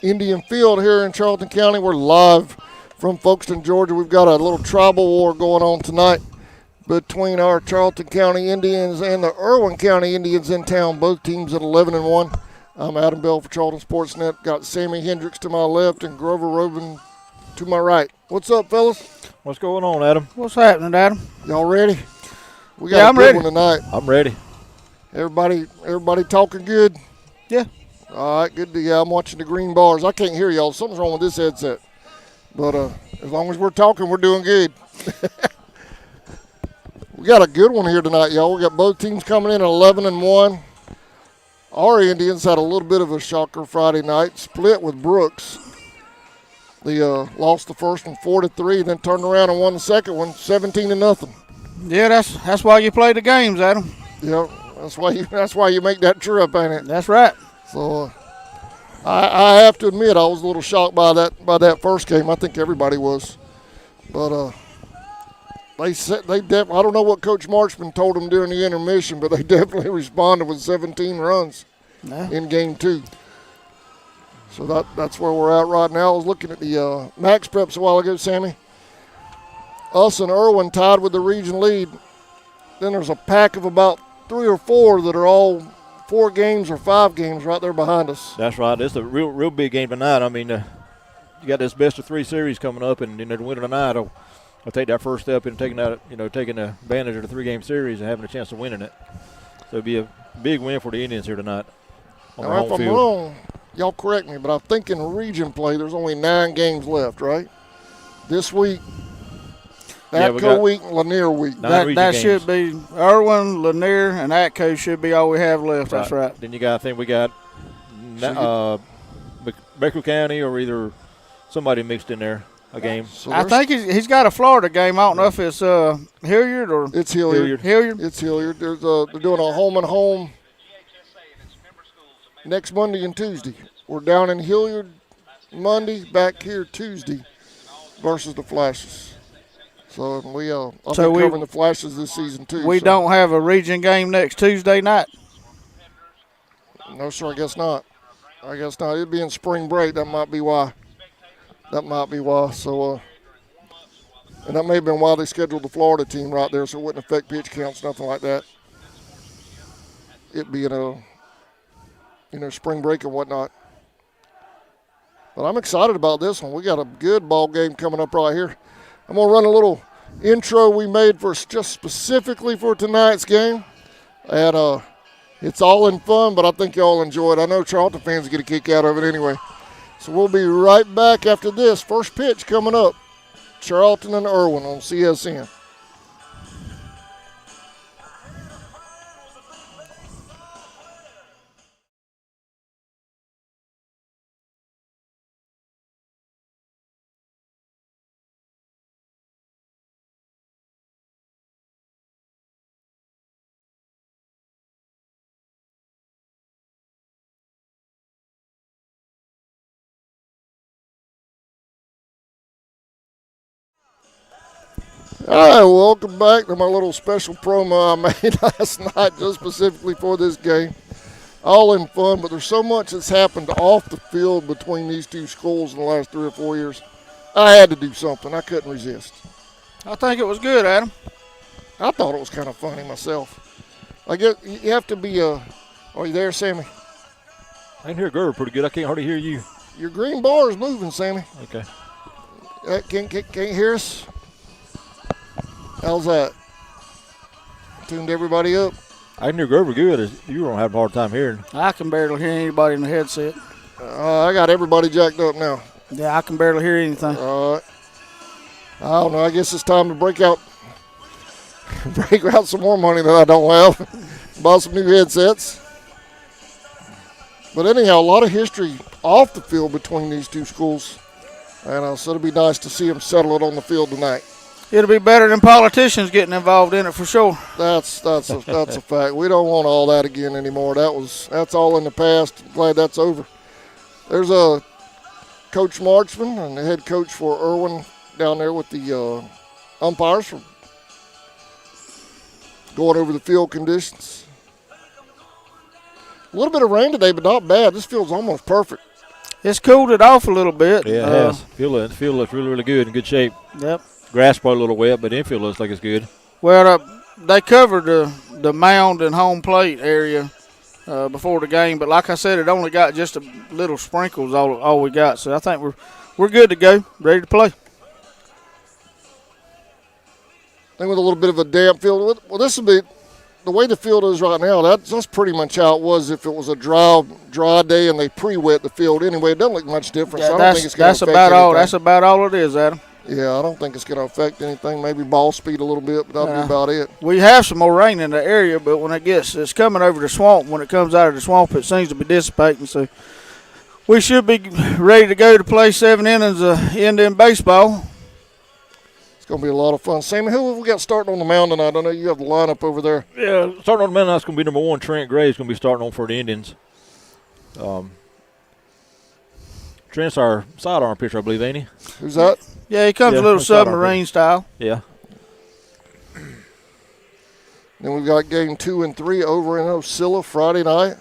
Indian Field here in Charlton County. We're live from Folkestone, Georgia. We've got a little tribal war going on tonight between our Charlton County Indians and the Irwin County Indians in town. Both teams at 11-1. I'm Adam Bell for Charlton Sportsnet. Got Sammy Hendricks to my left and Grover Robin to my right. What's up, fellas? What's going on, Adam? What's happening, Adam? Y'all ready? We got a good one tonight. I'm ready. Everybody talking good? Yeah. All right, good. Yeah, I'm watching the green bars. I can't hear y'all. Something's wrong with this headset. But as long as we're talking, we're doing good. We got a good one here tonight, y'all. We got both teams coming in at 11-1. Our Indians had a little bit of a shocker Friday night, split with Brooks. They lost the first one 4-3, then turned around and won the second one 17-0. Yeah, that's why you play the games, Adam. Yeah, that's why you make that trip, ain't it? That's right. So I have to admit I was a little shocked by that first game. I think everybody was, but I don't know what Coach Marchman told them during the intermission, but they definitely responded with 17 runs in game 2. So that's where we're at right now. I was looking at the Max Preps a while ago, Sammy. Us and Irwin tied with the region lead. Then there's a pack of about 3 or 4 that are all 4 games or 5 games right there behind us. That's right. It's a real big game tonight. I mean, you got this best of 3 series coming up, and the winner tonight will take that first step in taking advantage of the 3-game series and having a chance of winning it. So it'll be a big win for the Indians here tonight on their home field. If I'm wrong, y'all correct me, but I think in region play there's only 9 games left, right? This week, Atco week, and Lanier week. That should be Irwin, Lanier, and Atco should be all we have left. Right. That's right. Then I think we got Becker County or either somebody mixed in there a game. So I think he's got a Florida game. I don't know if it's Hilliard or it's Hilliard. It's Hilliard. They're doing a home and home next Monday and Tuesday. We're down in Hilliard Monday, back here Tuesday versus the Flashes. So I'll be covering the Flashes this season too. We don't have a region game next Tuesday night? No, sir, I guess not. It'll be in spring break. That might be why. So, and that may have been why they scheduled the Florida team right there, so it wouldn't affect pitch counts, nothing like that. It being spring break and whatnot. But I'm excited about this one. We got a good ball game coming up right here. I'm going to run a little intro we made for just specifically for tonight's game. And it's all in fun, but I think y'all enjoy it. I know Charlton fans get a kick out of it anyway. So we'll be right back after this. First pitch coming up. Charlton and Irwin on CSN. All right, welcome back to my little special promo I made last night just specifically for this game. All in fun, but there's so much that's happened off the field between these two schools in the last 3 or 4 years. I had to do something. I couldn't resist. I think it was good, Adam. I thought it was kind of funny myself. I guess you have to be are you there, Sammy? I can hear Gerber pretty good. I can't hardly hear you. Your green bar is moving, Sammy. Okay. Can't hear us? How's that? Tuned everybody up? I can hear Gerber good. You don't have a hard time hearing. I can barely hear anybody in the headset. I got everybody jacked up now. Yeah, I can barely hear anything. All right. I don't know. I guess it's time to break out some more money that I don't have. Buy some new headsets. But anyhow, a lot of history off the field between these two schools. And so it'll be nice to see them settle it on the field tonight. It'll be better than politicians getting involved in it for sure. That's a fact. We don't want all that again anymore. That's all in the past. Glad that's over. There's a Coach Marchman and the head coach for Irwin down there with the umpires for going over the field conditions. A little bit of rain today, but not bad. This field's almost perfect. It's cooled it off a little bit. Yeah, it has. Field looks really, really good, in good shape. Yep. Grass probably a little wet, but infield looks like it's good. Well, they covered the mound and home plate area before the game, but like I said, it only got just a little sprinkles all we got. So I think we're good to go, ready to play. I think with a little bit of a damp field. Well, this will be the way the field is right now. That's pretty much how it was if it was a dry day and they pre-wet the field anyway. It doesn't look much different. So I don't think it's going to affect anything. That's about all it is, Adam. Yeah, I don't think it's going to affect anything. Maybe ball speed a little bit, but that'll be about it. We have some more rain in the area, but when it's coming over the swamp. When it comes out of the swamp, it seems to be dissipating. So we should be ready to go to play 7 innings of Indian baseball. It's going to be a lot of fun. Sammy, who have we got starting on the mound tonight? I know you have the lineup over there. Yeah, starting on the mound tonight's going to be number 1, Trent Gray is going to be starting on for the Indians. Trent's our sidearm pitcher, I believe, ain't he? Who's that? Yeah, he comes a little submarine style. Yeah. Then we've got game 2 and 3 over in Ocilla Friday night.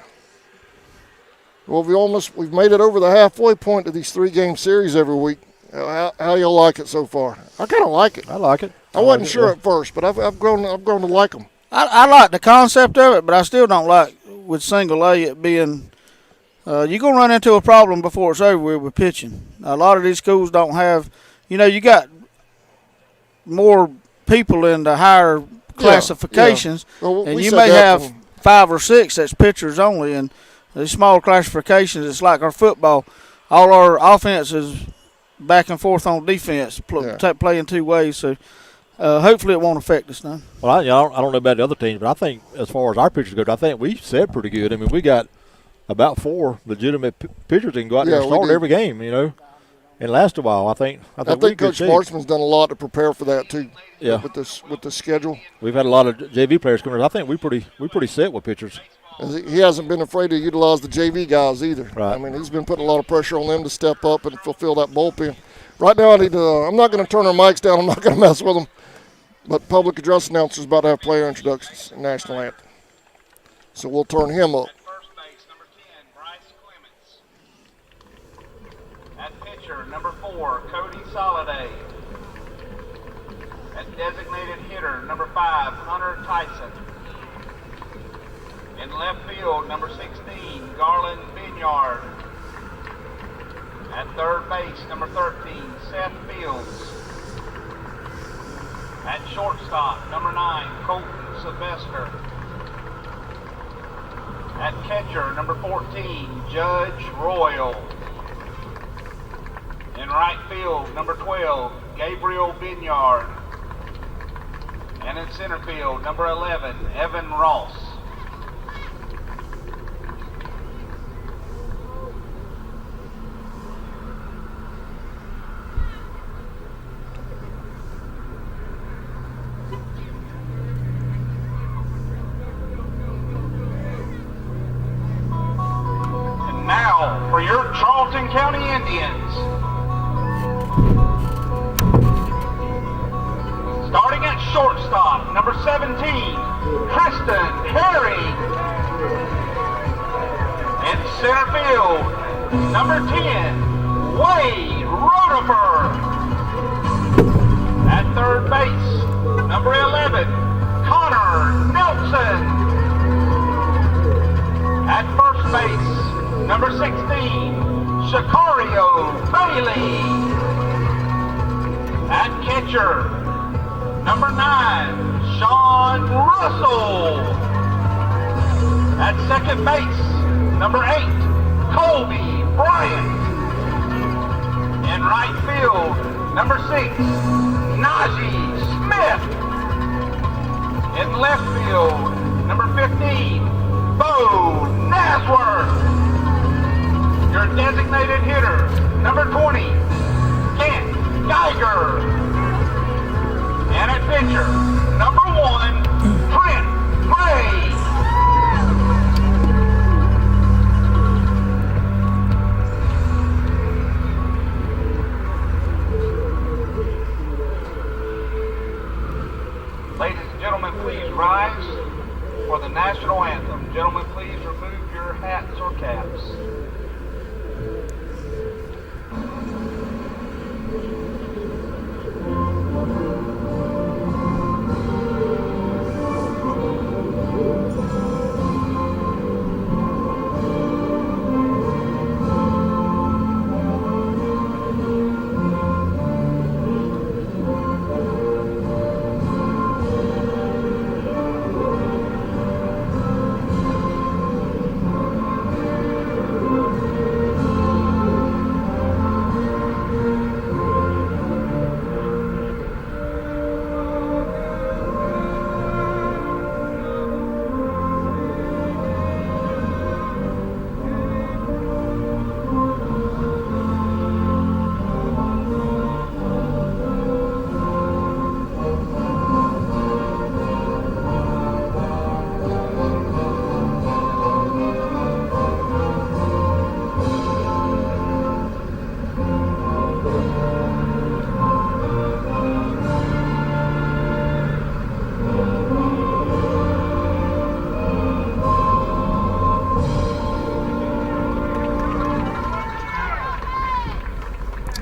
Well, we've made it over the halfway point to these 3-game series every week. How y'all like it so far? I kind of like it. I like it. I wasn't sure at first, but I've grown to like them. I like the concept of it, but I still don't like with single A it being. You're going to run into a problem before it's over with pitching. A lot of these schools don't have, you got more people in the higher classifications, yeah. Well, and you may have 5 or 6 that's pitchers only. And these small classifications, it's like our football. All our offense is back and forth on defense, playing 2 ways. So hopefully it won't affect us none. Well, I don't know about the other teams, but I think as far as our pitchers go, I think we set pretty good. I mean, we got about 4 legitimate pitchers that can go out there and start every game, and last a while. I think Coach Marchman's done a lot to prepare for that too. Yeah, with the schedule, we've had a lot of JV players coming in. I think we pretty set with pitchers. He hasn't been afraid to utilize the JV guys either. Right. I mean, he's been putting a lot of pressure on them to step up and fulfill that bullpen. Right now, I'm not going to turn our mics down. I'm not going to mess with them. But public address announcer's about to have player introductions and national anthem, so we'll turn him up. Number 4, Cody Soliday. At designated hitter, number 5, Hunter Tyson. In left field, number 16, Garland Binyard. At third base, number 13, Seth Fields. At shortstop, number 9, Colton Sylvester. At catcher, number 14, Judge Royal. In right field, number 12, Gabriel Binyard. And in center field, number 11, Evan Ross. And now, for your Charlton County Indians. Starting at shortstop, number 17, Tristan Herring. In center field, number 10, Wade Rotifer. At third base, number 11, Connor Nelson. At first base, number 16, Shakario Bailey. At catcher, number 9, Sean Russell. At second base, number 8, Colby Bryant. In right field, number 6, Najee Smith. In left field, number 15, Bo Nasworth. Your designated hitter, number 20, Kent Geiger. And at pitcher, number 1, Trent Gray. Ladies and gentlemen, please rise for the national anthem. Gentlemen, please remove your hats or caps.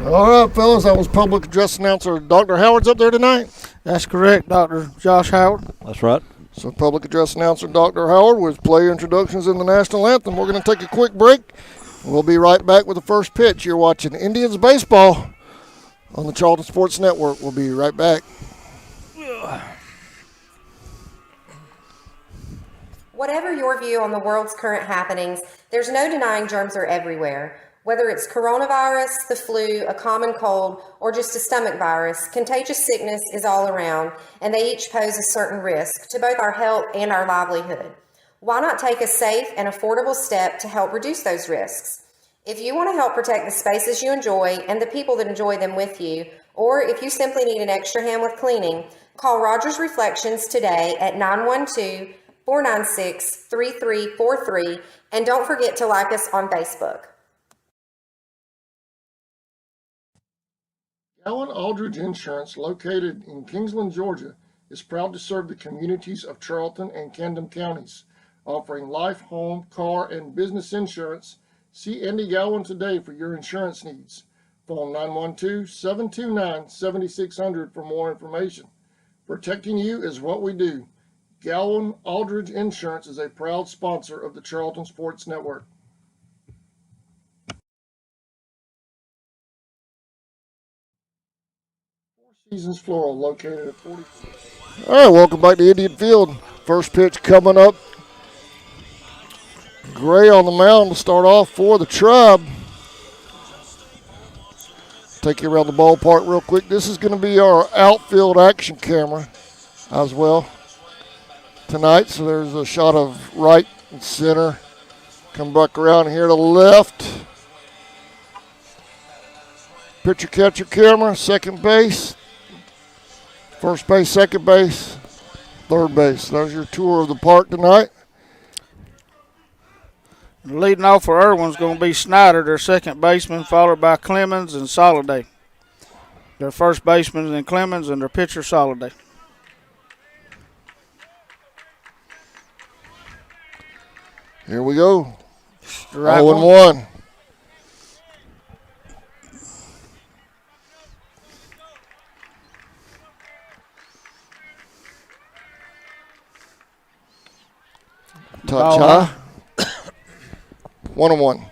All right, fellas, that was public address announcer Dr. Howard's up there tonight. That's correct, Dr. Josh Howard. That's right. So public address announcer Dr. Howard with player introductions in the national anthem. We're going to take a quick break. We'll be right back with the first pitch. You're watching Indians baseball on the Charlton Sports Network. We'll be right back. Whatever your view on the world's current happenings, there's no denying germs are everywhere. Whether it's coronavirus, the flu, a common cold, or just a stomach virus, contagious sickness is all around, and they each pose a certain risk to both our health and our livelihood. Why not take a safe and affordable step to help reduce those risks? If you want to help protect the spaces you enjoy and the people that enjoy them with you, or if you simply need an extra hand with cleaning, call Rogers Reflections today at 912-496-3343, and don't forget to like us on Facebook. Allen Aldridge Insurance, located in Kingsland, Georgia, is proud to serve the communities of Charlton and Camden counties, offering life, home, car, and business insurance. See Andy Gowan today for your insurance needs. Phone 912-729-7600 for more information. Protecting you is what we do. Gowan Aldridge Insurance is a proud sponsor of the Charlton Sports Network. Four Seasons Floral, located at 40. All right, welcome back to Indian Field. First pitch coming up. Gray on the mound to start off for the Tribe. Take you around the ballpark real quick. This is going to be our outfield action camera as well tonight. So there's a shot of right and center. Come back around here to left. Pitcher catcher camera, second base, first base, second base, third base. There's your tour of the park tonight. Leading off for Irwin's going to be Snyder, their second baseman, followed by Clemens and Soliday. Their first baseman is Clemens and their pitcher Soliday. Here we go. Strike 0-1. Touch high. 1-1.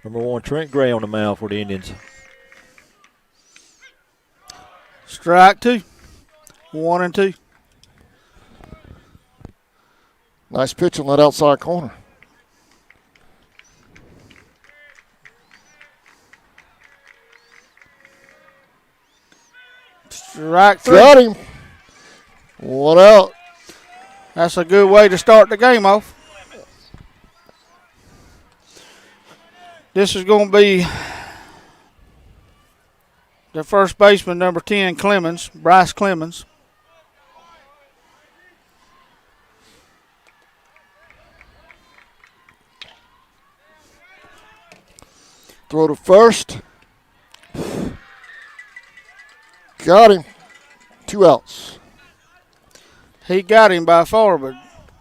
Number one, Trent Gray on the mound for the Indians. Strike two. 1-2. Nice pitch on that outside corner. Strike three. Got him. One out. That's a good way to start the game off. This is going to be the first baseman, number 10, Clemens, Bryce Clemens. Throw to first. Got him. 2 outs. He got him by far, but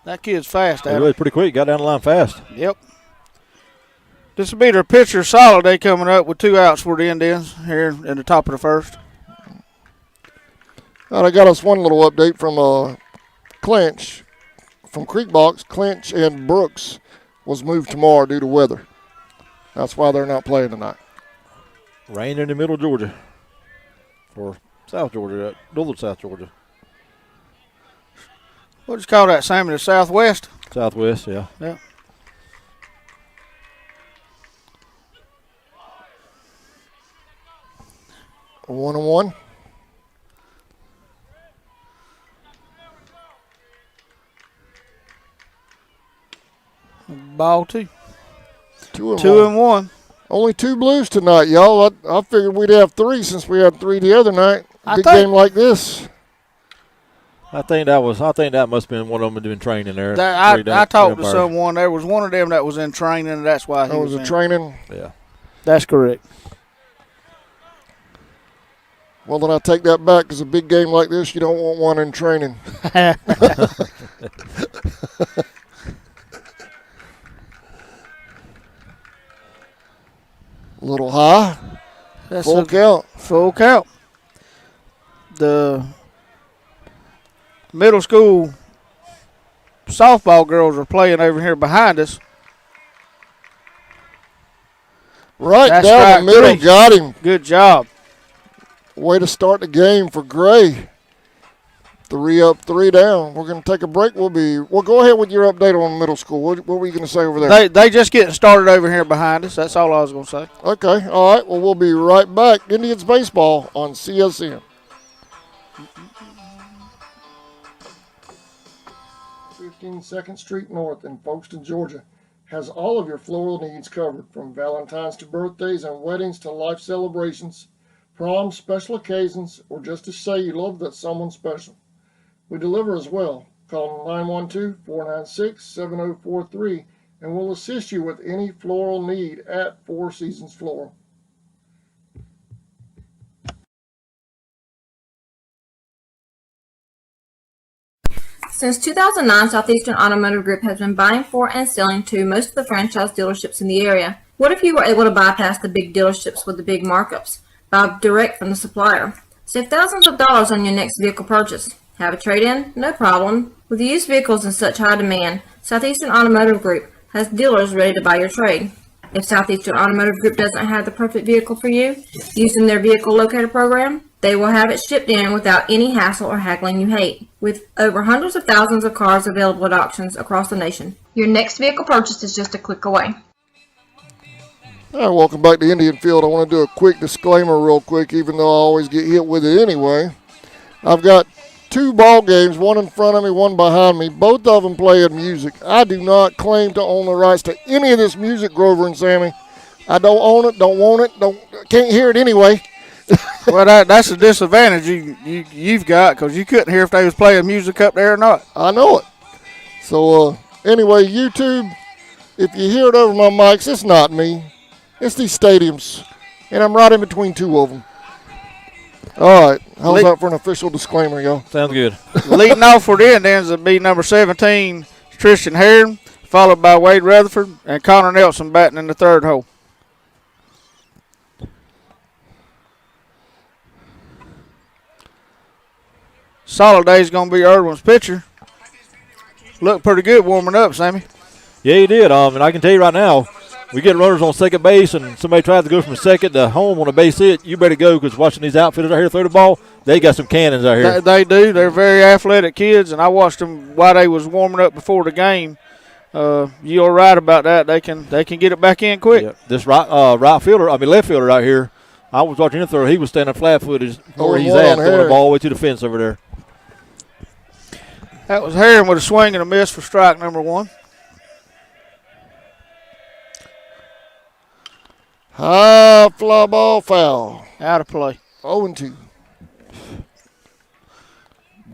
that kid's fast. He really pretty quick. Got down the line fast. Yep. This will be their pitcher Soliday coming up with 2 outs for the Indians here in the top of the first. All right, I got us one little update from Clinch, from Creekbox. Clinch and Brooks was moved tomorrow due to weather. That's why they're not playing tonight. Rain in the middle of Georgia. Or South Georgia, northern South Georgia. What do you call that, Sammy? The Southwest? Southwest, yeah. Yeah. A 1-1. Ball two. 2-1. Only 2 blues tonight, y'all. I figured we'd have 3 since we had 3 the other night. Big game like this. I think that must have been one of them doing training there. I talked to someone. There was one of them that was in training, and that's why he was a in training? Yeah. That's correct. Well, then I take that back, because a big game like this, you don't want one in training. Full count. Full count. The middle school softball girls are playing over here behind us. Right That's down the strike middle. three. Got him. Good job. Way to start the game for Gray. 3 up, 3 down. We're going to take a break. Well, go ahead with your update on middle school. What were you going to say over there? They just getting started over here behind us. That's all I was going to say. Okay. All right. Well, we'll be right back. Indians baseball on CSN. 15 Street North in Folkestone, Georgia, has all of your floral needs covered, from Valentine's to birthdays and weddings to life celebrations, proms, special occasions, or just to say you love that someone special. We deliver as well. Call 912-496-7043 and we'll assist you with any floral need at Four Seasons Floral. Since 2009, Southeastern Automotive Group has been buying for and selling to most of the franchise dealerships in the area. What if you were able to bypass the big dealerships with the big markups? Buy direct from the supplier. Save thousands of dollars on your next vehicle purchase. Have a trade-in? No problem. With used vehicles in such high demand, Southeastern Automotive Group has dealers ready to buy your trade. If Southeastern Automotive Group doesn't have the perfect vehicle for you, using their vehicle locator program, they will have it shipped in without any hassle or haggling you hate. With over hundreds of thousands of cars available at auctions across the nation, your next vehicle purchase is just a click away. All right, welcome back to Indian Field. I want to do a quick disclaimer real quick, even though I always get hit with it anyway. I've got 2 ball games, one in front of me, one behind me. Both of them playing music. I do not claim to own the rights to any of this music, Grover and Sammy. I don't own it, don't want it, can't hear it anyway. Well, that's a disadvantage you've got, because you couldn't hear if they was playing music up there or not. I know it. So, anyway, YouTube, if you hear it over my mics, it's not me. It's these stadiums, and I'm right in between 2 of them. All right, how's that for an official disclaimer, y'all? Sounds good. Leading off for the Indians will be number 17, Tristan Heron, followed by Wade Rutherford and Connor Nelson batting in the 3rd hole. Solid day's going to be Irwin's pitcher. Looked pretty good warming up, Sammy. Yeah, he did. And I can tell you right now, we get runners on second base and somebody tries to go from second to home on a base hit, you better go, because watching these outfitters out here throw the ball, they got some cannons out here. They do. They're very athletic kids, and I watched them while they was warming up before the game. You're right about that. They can get it back in quick. Yeah. This left fielder out here, I was watching him throw. He was standing flat-footed where he's at, throwing the ball all the way to the fence over there. That was Heron with a swing and a miss for strike number 1. High fly ball foul. Out of play. 0-2.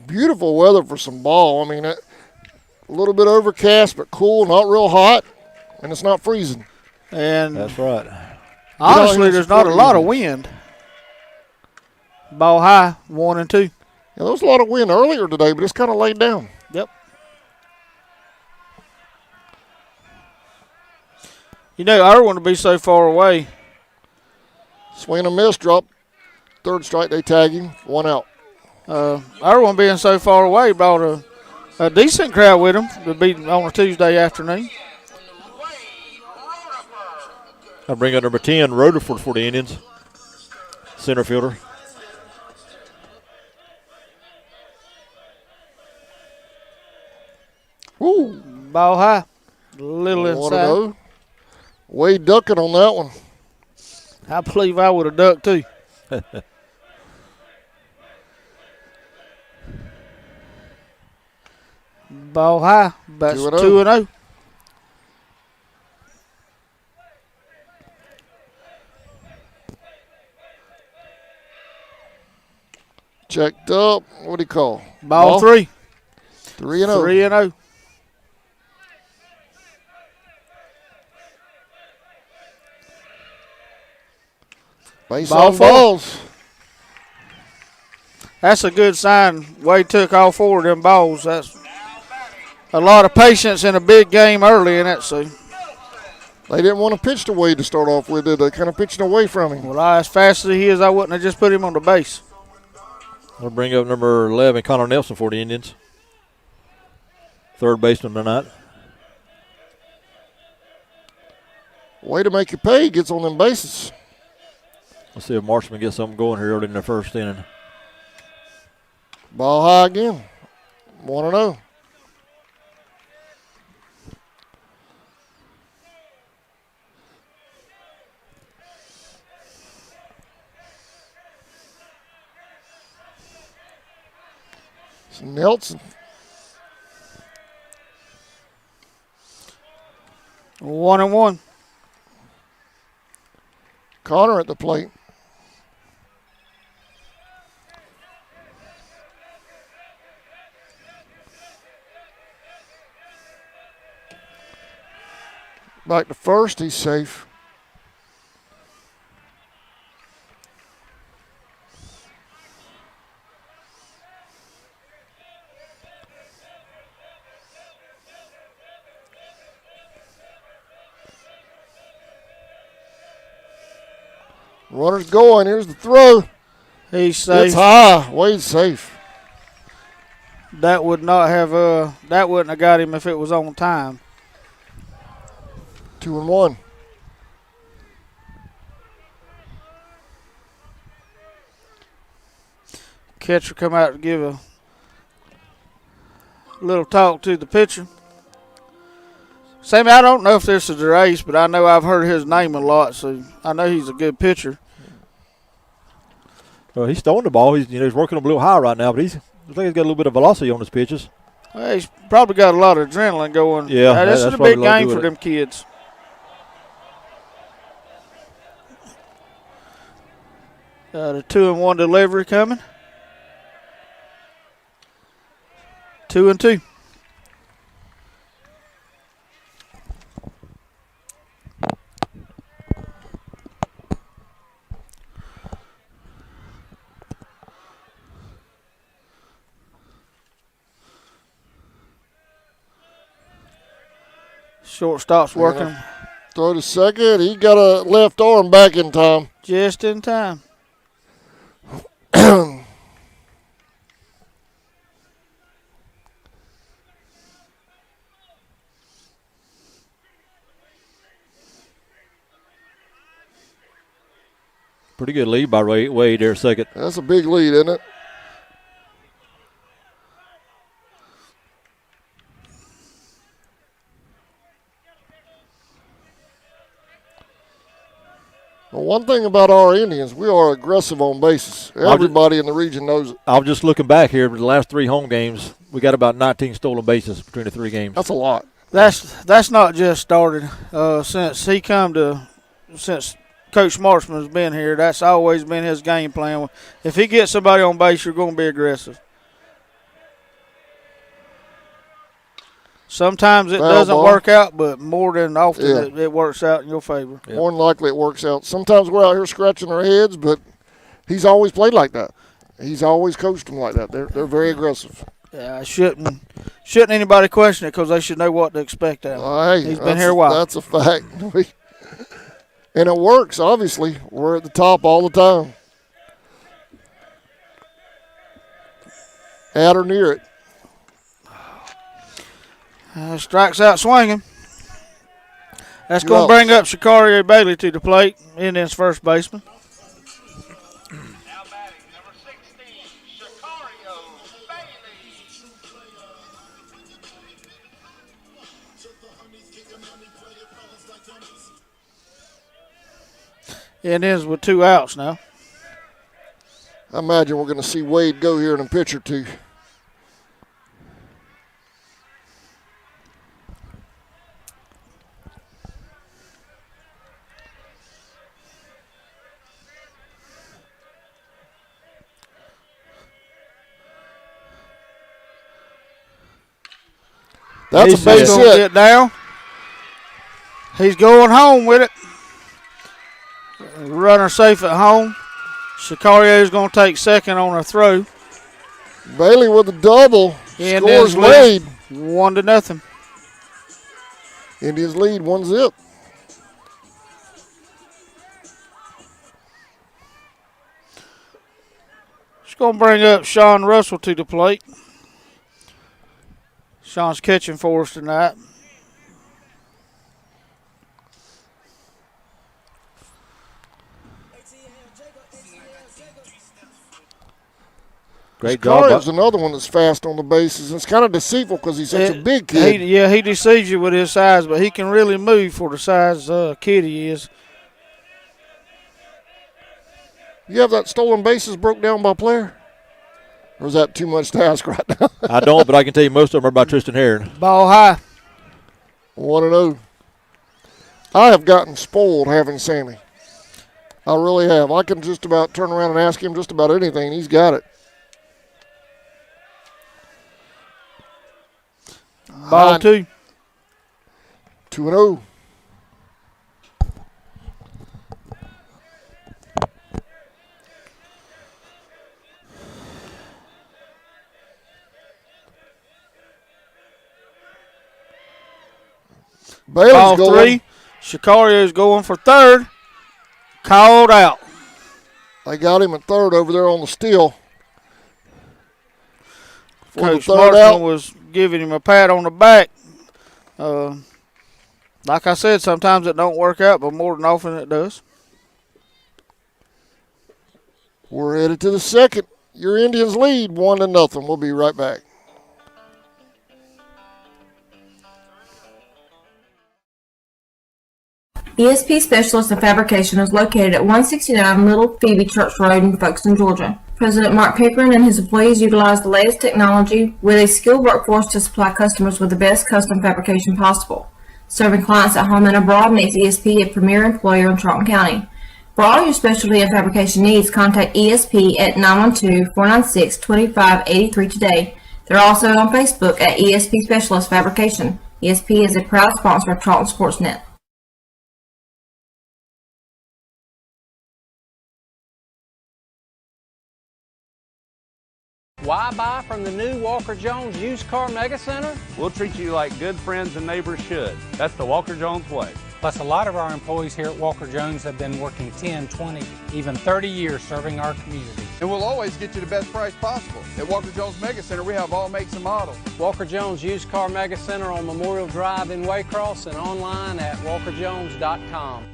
Beautiful weather for some ball. I mean, a little bit overcast, but cool, not real hot, and it's not freezing. And that's right. Honestly, there's not a lot of wind. Ball high, 1 and 2. Yeah, there was a lot of wind earlier today, but it's kind of laid down. Yep. You know, Irwin will be so far away. Swing and a miss, drop. 3rd strike, they tag him. 1 out. Irwin being so far away brought a decent crowd with him to be on a Tuesday afternoon. I bring up number 10, Rutherford for the Indians. Center fielder. Woo. Ball high. A little inside. Wade ducking on that one. I believe I would have ducked too. Ball high. That's 2-0. Checked up. What do you call? Ball 3. 3-0. 3-0. Base on balls. That's a good sign. Wade took all 4 of them balls. That's a lot of patience in a big game early in that. So They didn't want to pitch to Wade to start off with, did they? Kind of pitching away from him. Well, as fast as he is, I wouldn't have just put him on the base. We'll bring up number 11, Connor Nelson for the Indians. Third baseman tonight. Way to make you pay. Gets on them bases. Let's see if Marshman gets something going here early in the first inning. Ball high again. 1-0. So Nelson. 1-1. Connor at the plate. Back to first, he's safe. Runner's going. Here's the throw. He's safe. It's high. Wade's safe. That would not have that wouldn't have got him if it was on time. 2-1. Catcher come out to give a little talk to the pitcher. Sammy, I don't know if this is a race, but I know I've heard his name a lot, so I know he's a good pitcher. Well, he's throwing the ball. He's working a little high right now, but looks like he's got a little bit of velocity on his pitches. Well, he's probably got a lot of adrenaline going. Yeah, this is that's a big probably a lot to game do for with them kids. The 2-1 delivery coming. 2-2. Shortstop's working Throw to second. He got a left arm back in time. just in time. Pretty good lead by Wade there, second. That's a big lead, isn't it? Well, one thing about our Indians, we are aggressive on bases. Everybody in the region knows it. I was just looking back here. The last 3 home games, we got about 19 stolen bases between the 3 games. That's a lot. That's not just started since Coach Marshman's been here. That's always been his game plan. If he gets somebody on base, you're going to be aggressive. Sometimes it doesn't work out, but more than often it works out in your favor. Yeah. More than likely it works out. Sometimes we're out here scratching our heads, but he's always played like that. He's always coached them like that. They're very aggressive. Yeah, shouldn't anybody question it because they should know what to expect out of him. Hey, he's been here a while. That's a fact. And it works, obviously. We're at the top all the time. At or near it. Strikes out swinging. That's going to bring up Shakario Bailey to the plate, Indians first baseman. Now batting, number 16, Shakario Bailey. Indians with 2 outs now. I imagine we're going to see Wade go here in a pitch or two. That's a base He's hit. get down. He's going home with it. Runner safe at home. Shikario going to take second on a throw. Bailey with a double. Indians Scores Wade. 1-0. Indians lead 1-0. going to bring up Sean Russell to the plate. Sean's catching for us tonight. Great job. Corey's another one that's fast on the bases. It's kind of deceitful because he's such a big kid. He deceives you with his size, but he can really move for the size kid he is. You have that stolen bases broke down by player? Or is that too much to ask right now? I don't, but I can tell you most of them are by Tristan Herron. Ball high. 1-0. I have gotten spoiled having Sammy. I really have. I can just about turn around and ask him just about anything. He's got it. Ball 2. 2-0. Bailey's Ball going. 3. Sicario's going for third. Called out. They got him at third over there on the steal. For the Coach third Marshall out. was giving him a pat on the back. Like I said, sometimes it don't work out, but more than often it does. We're headed to the second. Your Indians lead 1-0. We'll be right back. ESP Specialist in Fabrication is located at 169 Little Phoebe Church Road in Folkestone, Georgia. President Mark Pickering and his employees utilize the latest technology with a skilled workforce to supply customers with the best custom fabrication possible. Serving clients at home and abroad makes ESP a premier employer in Charlton County. For all your specialty and fabrication needs, contact ESP at 912-496-2583 today. They're also on Facebook at ESP Specialist Fabrication. ESP is a proud sponsor of Charlton Sportsnet. Why buy from the new Walker Jones Used Car Mega Center? We'll treat you like good friends and neighbors should. That's the Walker Jones way. Plus, a lot of our employees here at Walker Jones have been working 10, 20, even 30 years serving our community. And we'll always get you the best price possible. At Walker Jones Mega Center, we have all makes and models. Walker Jones Used Car Mega Center on Memorial Drive in Waycross and online at walkerjones.com.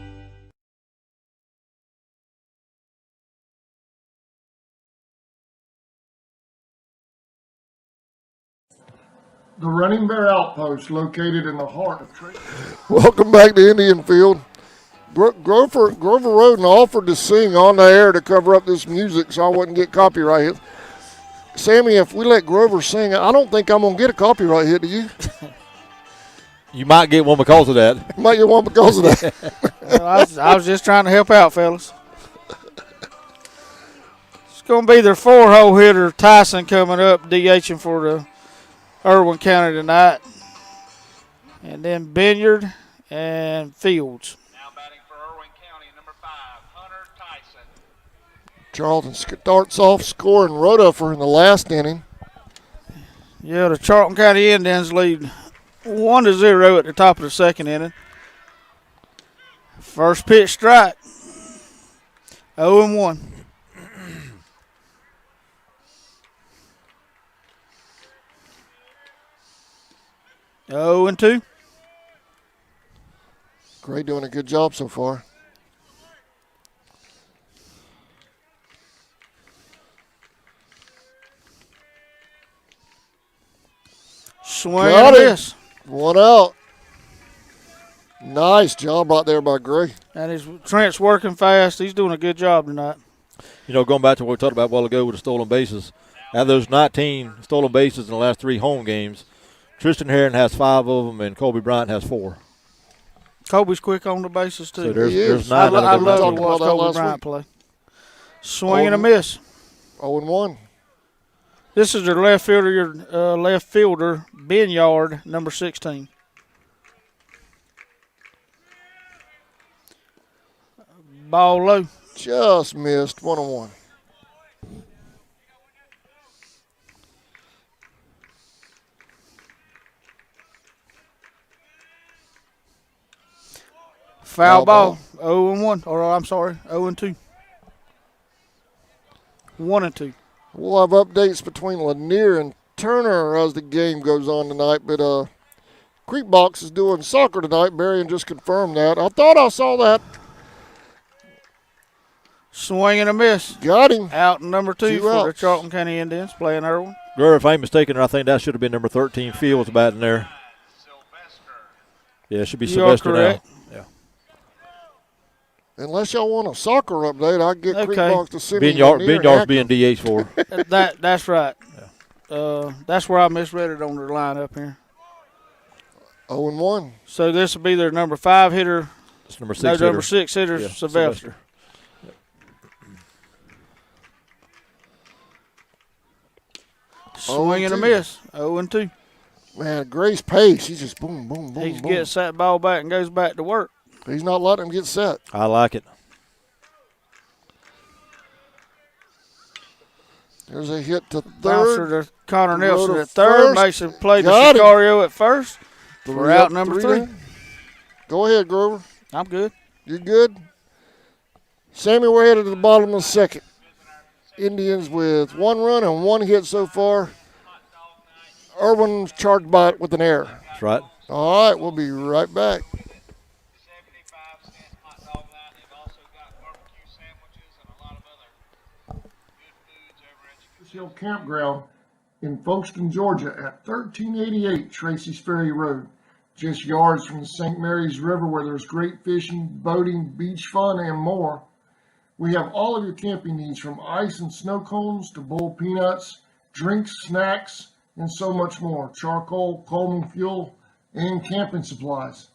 The Running Bear Outpost, located in the heart of Trenton. Welcome back to Indian Field. Grover Roden offered to sing on the air to cover up this music so I wouldn't get copyright hit. Sammy, if we let Grover sing, I don't think I'm going to get a copyright hit, do you? You might get one because of that. You might get one because of that. Well, I was just trying to help out, fellas. It's going to be their 4-hole hitter, Tyson, coming up, DHing for the Irwin County tonight. And then Binyard and Fields. Now batting for Irwin County, number 5, Hunter Tyson. Charlton starts off scoring Roduffer in the last inning. Yeah, the Charlton County Indians lead 1-0 at the top of the second inning. First pitch strike. 0-1. Oh, and 2. Gray doing a good job so far. Swing and a miss. One out. Nice job right there by Gray. And Trent's working fast. He's doing a good job tonight. You know, going back to what we talked about a while ago with the stolen bases, out of those 19 stolen bases in the last 3 home games, Tristan Herron has 5 of them, and Colby Bryant has 4. Kobe's quick on the bases, too. So there's 9 I out of love to them. watch Kobe Bryant play. Swing and a miss. 0-1. This is their left fielder, Binyard, number 16. Ball low. Just missed. 1-1. Foul ball. 0-1. Or I'm sorry, 0-2. 1-2. We'll have updates between Lanier and Turner as the game goes on tonight, but Creek Box is doing soccer tonight. Marion just confirmed that. I thought I saw that. Swing and a miss. Got him. Out number 2 for the outs. Charlton County Indians playing Irwin. Girl, if I ain't mistaken, I think that should have been number 13, Fields, batting there. Yeah, it should be Sylvester now. Yeah. Unless y'all want a soccer update, I get Creek Box to send me Binyard's being DH for. That's right. Yeah. That's where I misread it on their lineup here. 0-1. So this will be their number 5 hitter. It's number 6 hitter. Number 6 hitter, Yeah, Sylvester. Swing and a miss. 0-2. Man, Grace Pace, he's just boom, boom, boom, He boom. gets that ball back and goes back to work. He's not letting him get set. I like it. There's a hit to Bouncer third. to Connor Nelson to at third. first. Mason played to Got him. Sicario at first. We're out up, number 3. down. Go ahead, Grover. I'm good. You're good? Sammy, we're headed to the bottom of the second. Indians with 1 run and 1 hit so far. Irwin charged by it with an error. That's right. All right, we'll be right back. 75-cent hot dog night. They've also got barbecue sandwiches and a lot of other good foods over at This Hill Campground in Folkestone, Georgia at 1388 Tracy's Ferry Road. Just yards from the St. Mary's River where there's great fishing, boating, beach fun, and more. We have all of your camping needs from ice and snow cones to boiled peanuts, drinks, snacks, and so much more. Charcoal, Coleman fuel, and camping supplies.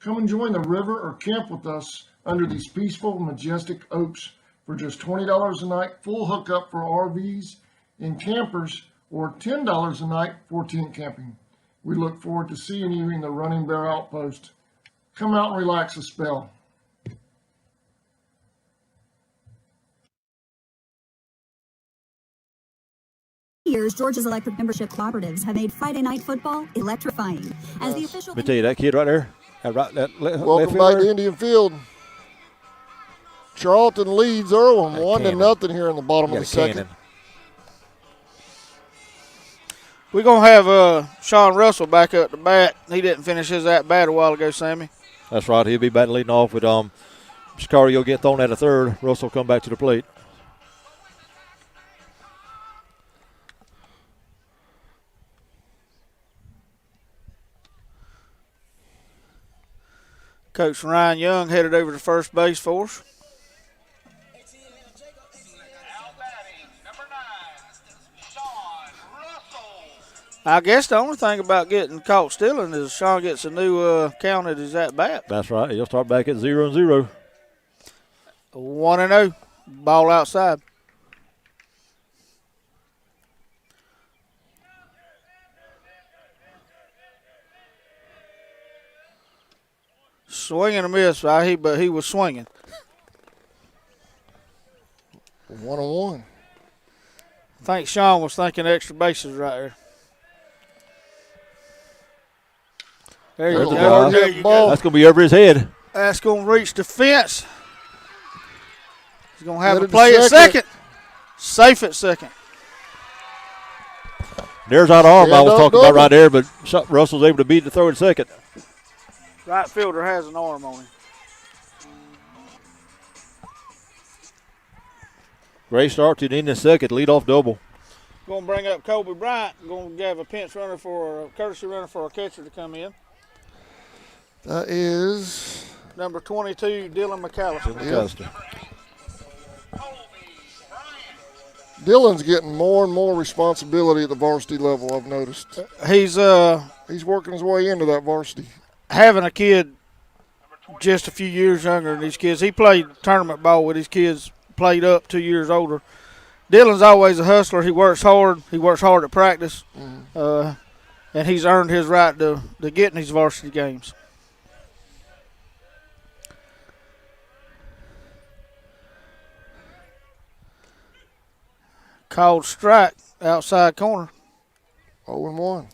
Come and join the river or camp with us under these peaceful, majestic oaks for just $20 a night, full hookup for RVs and campers, or $10 a night for tent camping. We look forward to seeing you in the Running Bear Outpost. Come out and relax a spell. Years, Georgia's electric membership cooperatives have made Friday night football electrifying. As the official, Let me tell you, that kid right there, Welcome back to Indian Field. Charlton leads Irwin 1-0 here in the bottom of the second. We're going to have Sean Russell back up to bat. He didn't finish his at-bat a while ago, Sammy. That's right. He'll be batting leading off with Sicario get thrown at a third. Russell come back to the plate. Coach Ryan Young headed over to first base for us. I guess the only thing about getting caught stealing is Sean gets a new count at his at-bat. That's right. He'll start back at 0-0. 1-0. Ball outside. Swing and a miss, but he was swinging. 1-1. I think Sean was thinking extra bases right there. There you go. There you go. That's going to be over his head. That's going to reach the fence. He's going to have Headed to play to at second. Safe at second. There's that arm I was Yeah, talking about right there, but Russell's able to beat the throw at second. Right fielder has an arm on him. Great start to the end of the second, leadoff double. Going to bring up Kobe Bryant. Going to have a pinch runner for a courtesy runner for a catcher to come in. That is number 22, Dylan McAllister. Dylan's getting more and more responsibility at the varsity level, I've noticed. He's working his way into that varsity. Having a kid just a few years younger than these kids. He played tournament ball with his kids, played up 2 years older. Dylan's always a hustler. He works hard. He works hard at practice. And he's earned his right to get in these varsity games. Called strike outside corner. 0-1.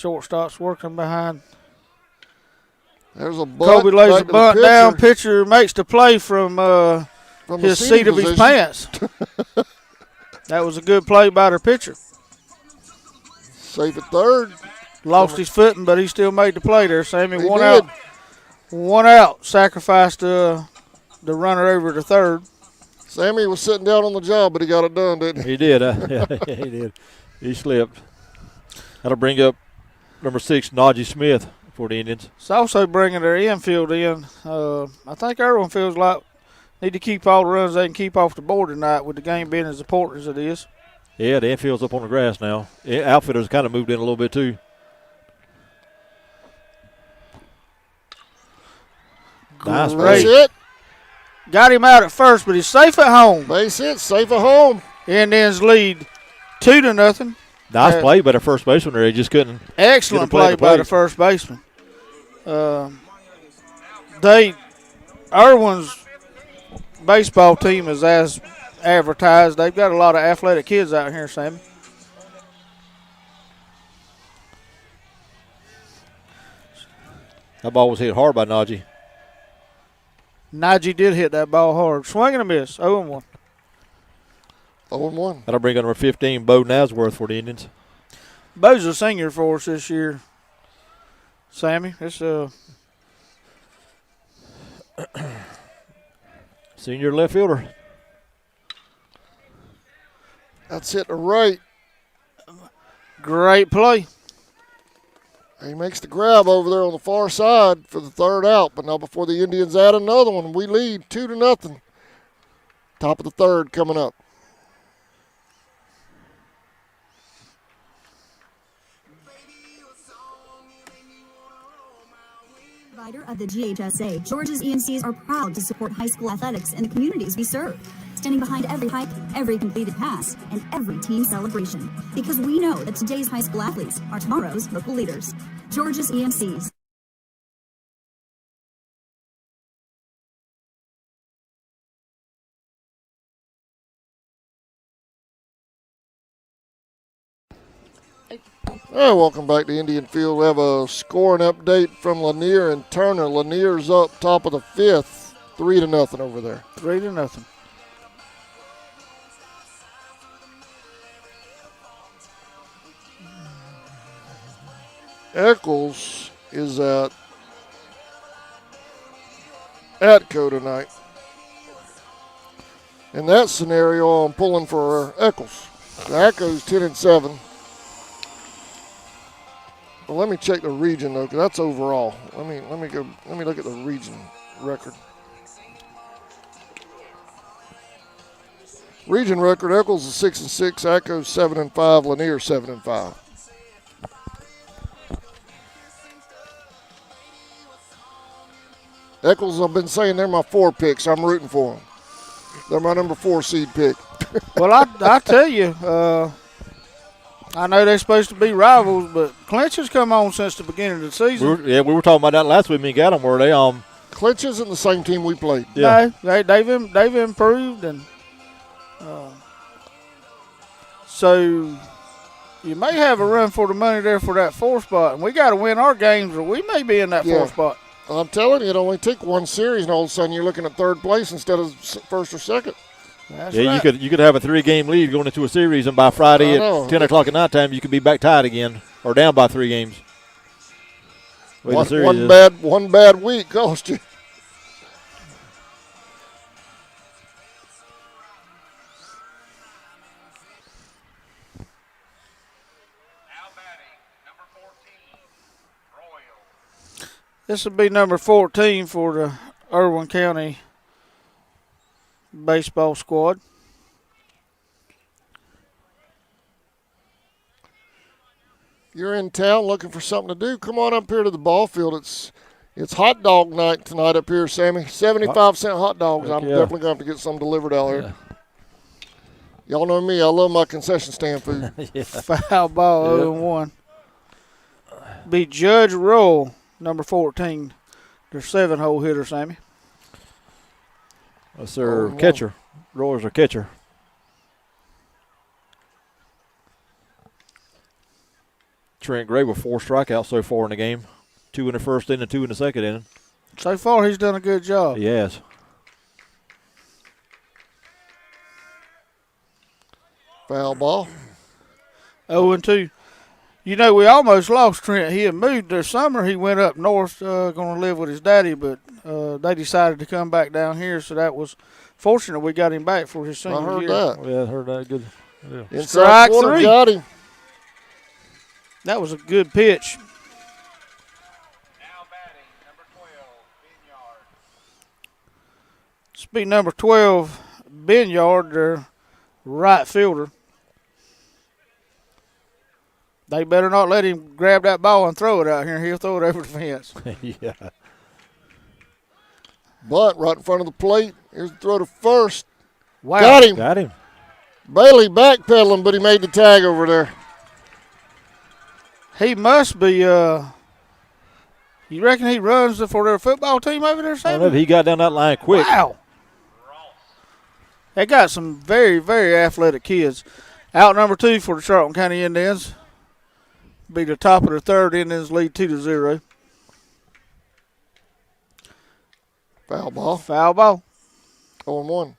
Shortstop's working behind. There's a bunt. Kobe lays a back to the bunt pitcher. down. Pitcher makes the play from From his the seat of his position. pants. That was a good play by the pitcher. Safe at third. Lost his footing, but he still made the play there, Sammy. He One did. out. One out. Sacrificed the runner over to third. Sammy was sitting down on the job, but he got it done, didn't he? He did. Yeah, he did. He slipped. That'll bring up number 6, Najee Smith for the Indians. It's also bringing their infield in. I think Irwin feels like need to keep all the runs they can keep off the board tonight with the game being as important as it is. Yeah, the infield's up on the grass now. Outfielders kind of moved in a little bit too. Nice That's play. it. Got him out at first, but he's safe at home. Base hit, safe at home. Indians lead 2-0. Nice play by the first baseman there. He just couldn't. Excellent play play the by plate. the first baseman. Irwin's baseball team is as advertised. They've got a lot of athletic kids out here, Sammy. That ball was hit hard by Najee. Najee did hit that ball hard. Swing and a miss, 0-1. 0-1. That'll bring up number 15, Bo Nasworth for the Indians. Bo's a senior for us this year, Sammy. It's Senior left fielder. That's hit to right. great play. He makes the grab over there on the far side for the third out, but now before the Indians add another one, we lead 2-0. Top of the third coming up. Provider of the GHSA, Georgia's EMCs are proud to support high school athletics in the communities we serve, standing behind every hike, every completed pass, and every team celebration. Because we know that today's high school athletes are tomorrow's local leaders. Georgia's EMCs. Hey, welcome back to Indian Field. We have a scoring update from Lanier and Turner. Lanier's up top of the fifth, 3-0 over there. 3-0. Eccles is at Atco tonight. In that scenario, I'm pulling for Eccles. Atco's 10-7. Well, let me check the region though, because that's overall. Let me look at the region record. Region record: Eccles is 6-6, Atco's 7-5, Lanier 7-5. Eccles, I've been saying they're my 4 picks. I'm rooting for them. They're my number 4 seed pick. Well, I tell you, I know they're supposed to be rivals, but Clinch has come on since the beginning of the season. We were talking about that last week. Me and got them. Were they Clinch isn't the same team we played. Yeah. No, they've improved, and so you may have a run for the money there for that 4th spot. And we got to win our games, or we may be in that 4th spot. I'm telling you, it only took one series, and all of a sudden you're looking at 3rd place instead of 1st or 2nd. That's yeah, right. you could have a 3-game lead going into a series, and by Friday at 10 o'clock at night time, you could be back tied again or down by 3 games. One bad week cost you. This will be number 14 for the Irwin County baseball squad. You're in town looking for something to do, come on up here to the ball field. It's hot dog night tonight up here, Sammy. 75-cent hot dogs. I'm definitely going to have to get some delivered out here. Y'all know me. I love my concession stand food. Foul ball, 0-1. Be Judge Roll, number 14. Their 7-hole hitter, Sammy. That's their catcher. Roy's their catcher. Trent Gray with 4 strikeouts so far in the game. 2 in the first inning, 2 in the second inning. So far, he's done a good job. He has. Foul ball. 0-2. You know, we almost lost Trent. He had moved this summer. He went up north, going to live with his daddy, but they decided to come back down here, so that was fortunate we got him back for his senior I heard year. that. Yeah, I heard that. Good. Yeah. Inside Strike corner, 3. got him. That was a good pitch. Now batting, number 12, Binyard. This be number 12, Binyard, their right fielder. They better not let him grab that ball and throw it out here. He'll throw it over the fence. Yeah. Bunt right in front of the plate. Here's the throw to first. Wow. Got him. Got him. Bailey backpedaling, but he made the tag over there. He must be, you reckon he runs for their football team over there, I Sam? don't know if he got down that line quick. Wow. They got some very, very athletic kids. Out number 2 for the Charlton County Indians. Be the top of the third. Indians lead 2-0. Foul ball. Foul ball. 0-1.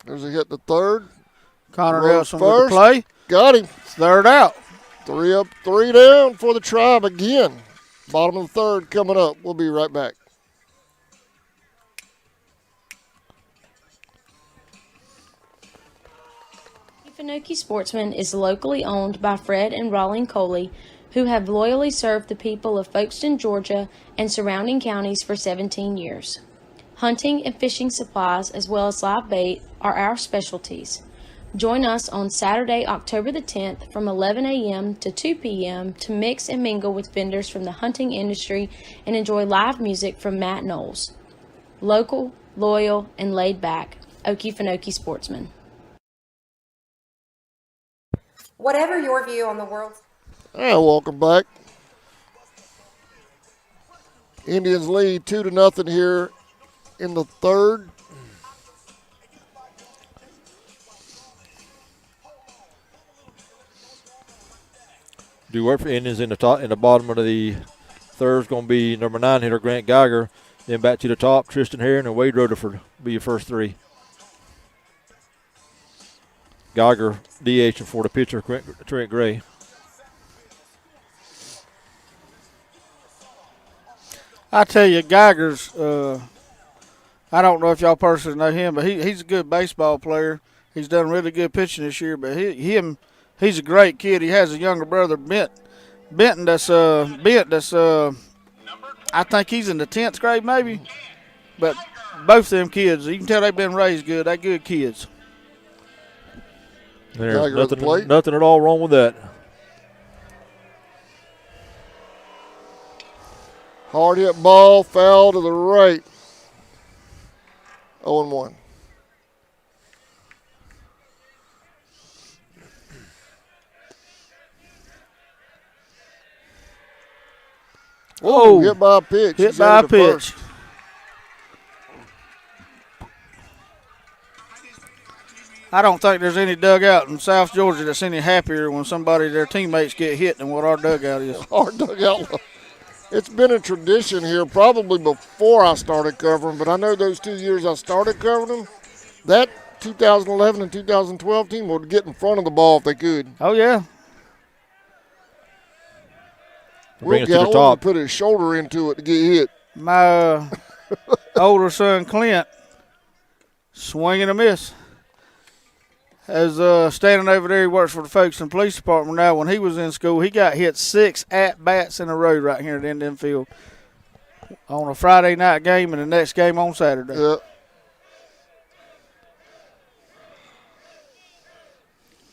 There's a hit to third. Connor Rose Nelson with the first. play. Got him. Third out. 3 up, 3 down for the Tribe again. Bottom of the third coming up. We'll be right back. Okefenokee Sportsman is locally owned by Fred and Rawling Coley, who have loyally served the people of Folkestone, Georgia, and surrounding counties for 17 years. Hunting and fishing supplies, as well as live bait, are our specialties. Join us on Saturday, October the 10th from 11 a.m. to 2 p.m. to mix and mingle with vendors from the hunting industry and enjoy live music from Matt Knowles. Local, loyal, and laid back, Okefenokee Sportsman. Whatever your view on the world. And welcome back. Indians lead 2-0 here in the third. Do work for Indians in the top, in the bottom of the third is going to be number 9 hitter Grant Geiger. Then back to the top, Tristan Herron and Wade Rutherford be your first 3. Geiger DH for the pitcher Trent Gray. I tell you, Geiger's, I don't know if y'all personally know him, but he's a good baseball player. He's done really good pitching this year, but he's a great kid. He has a younger brother, Benton, that's I think he's in the 10th grade maybe. But both them kids, you can tell they've been raised good. They're good kids. There's nothing at all wrong with that. Hard hit ball, foul to the right. 0-1. Whoa. Hit by a pitch. Hit He's by a headed to pitch. first. I don't think there's any dugout in South Georgia that's any happier when their teammates get hit than what our dugout is. Our dugout. It's been a tradition here probably before I started covering, but I know those 2 years I started covering them, that 2011 and 2012 team would get in front of the ball if they could. Oh, yeah. Will Gallo put his shoulder into it to get hit. My older son, Clint, swing and a miss. As standing over there, he works for the Folkestone Police Department now. When he was in school, he got hit 6 at-bats in a row right here at Indian Field on a Friday night game and the next game on Saturday. Yeah.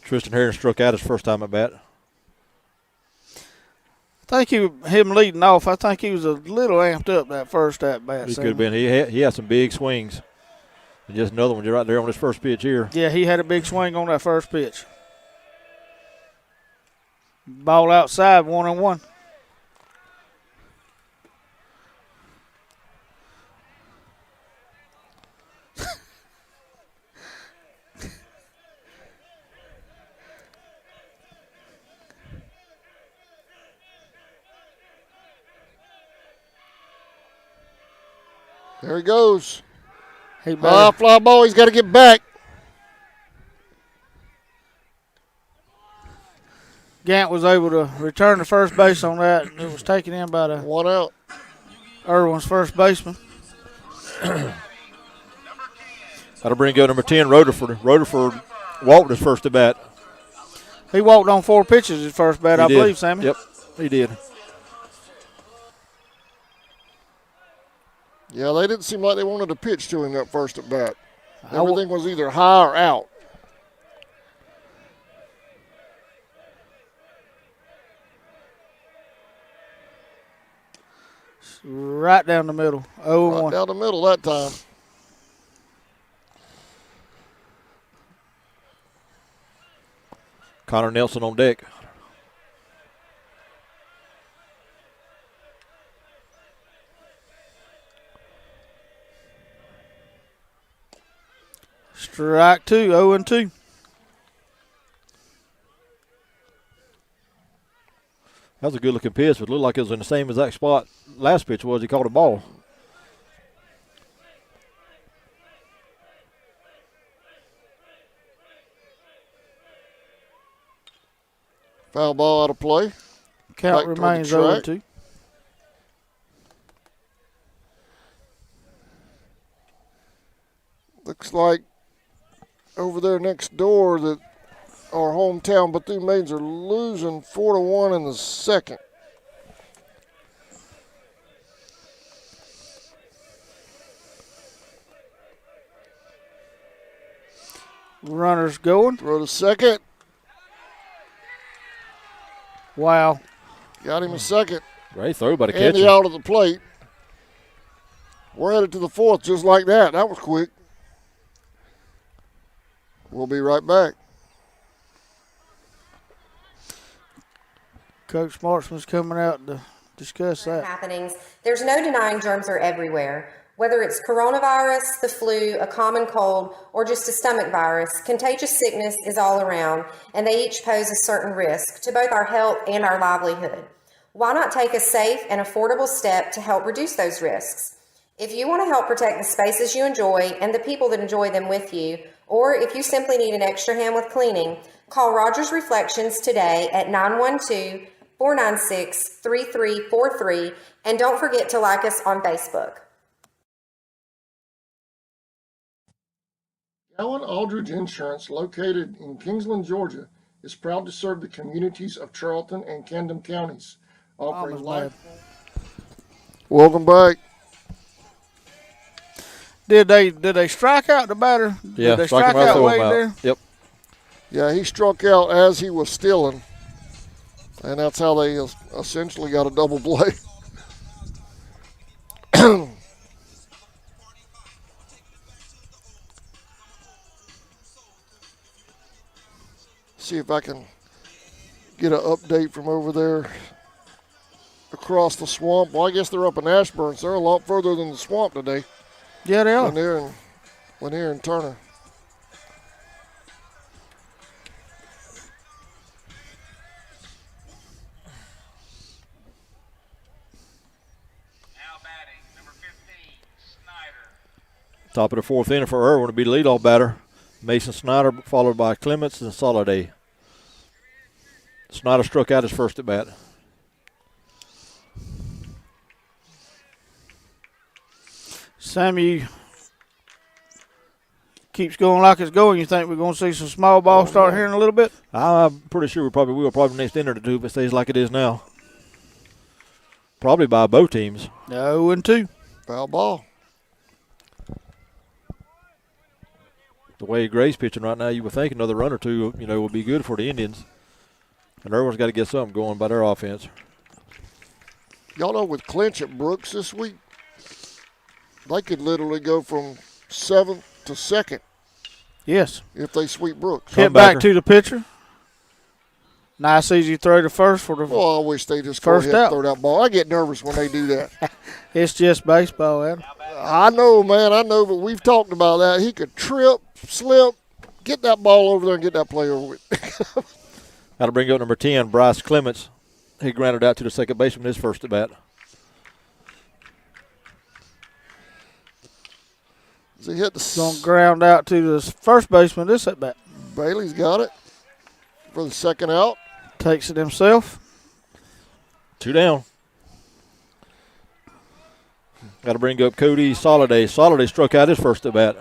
Tristan Herron struck out his first time at bat. I think him leading off, I think he was a little amped up that first at-bat. He could have been. He had some big swings. And just another one right there on his first pitch here. Yeah, he had a big swing on that first pitch. Ball outside, 1-1. There he goes. He better. Fly ball. He's got to get back. Gant was able to return to first base on that. It was taken in by the 1 out. Irwin's first baseman. That'll bring up number 10, Rutherford. Rutherford walked his first at bat. He walked on 4 pitches his first bat, I believe, Sammy. Yep, he did. Yeah, they didn't seem like they wanted to pitch to him that first at bat. Everything was either high or out. Right down the middle. 0-1. Right down the middle that time. Connor Nelson on deck. Strike 2, 0-2. That was a good-looking pitch. It looked like it was in the same exact spot last pitch was. He caught a ball. Foul ball out of play. Count remains 0-2. Looks like over there next door that our hometown Bethune-Maidens are losing 4-1 in the second. Runners going. Throw to second. Wow. Got him a second. Great throw by the and catcher. the out of the plate. We're headed to the fourth just like that. That was quick. We'll be right back. Coach Marksman's coming out to discuss that. Happenings. There's no denying germs are everywhere. Whether it's coronavirus, the flu, a common cold, or just a stomach virus, contagious sickness is all around, and they each pose a certain risk to both our health and our livelihood. Why not take a safe and affordable step to help reduce those risks? If you want to help protect the spaces you enjoy and the people that enjoy them with you, or if you simply need an extra hand with cleaning, call Rogers Reflections today at 912-496-3343, and don't forget to like us on Facebook. Allen Aldridge Insurance, located in Kingsland, Georgia, is proud to serve the communities of Charlton and Camden counties, offering life. Welcome back. Did they strike out the batter? Yeah, did they strike him out, throw him out. there? Yep. Yeah, he struck out as he was stealing, and that's how they essentially got a double play. See if I can get an update from over there across the swamp. Well, I guess they're up in Ashburn, so they're a lot further than the swamp today. Yeah, they are. Lanier and Turner. Now batting, number 15, Snyder. Top of the fourth inning for Irwin to be the leadoff batter. Mason Snyder, followed by Clements and Soliday. Snyder struck out his first at bat. Sammy keeps going like it's going. You think we're going to see some small ball start here in a little bit? I'm pretty sure we probably will. Probably next inning or two if it stays like it is now. Probably by both teams. 0-2. Foul ball. The way Gray's pitching right now, you would think another run or two, would be good for the Indians. And Irwin's got to get something going by their offense. Y'all know with clinch at Brooks this week, they could literally go from 7th to 2nd. Yes. If they sweep Brooks. Hit back to the pitcher. Nice, easy throw to first for the Well, I wish they just go ahead and throw that ball. I get nervous when they do that. It's just baseball, Adam. I know, man. I know, but we've talked about that. He could trip, slip, get that ball over there and get that play over with. That'll bring up number 10, Bryce Clements. He grounded out to the second baseman his first at bat. As he hit Going to ground out to the first baseman this at bat. Bailey's got it for the second out. Takes it himself. 2 down. Got to bring up Cody Soliday. Soliday struck out his first at bat.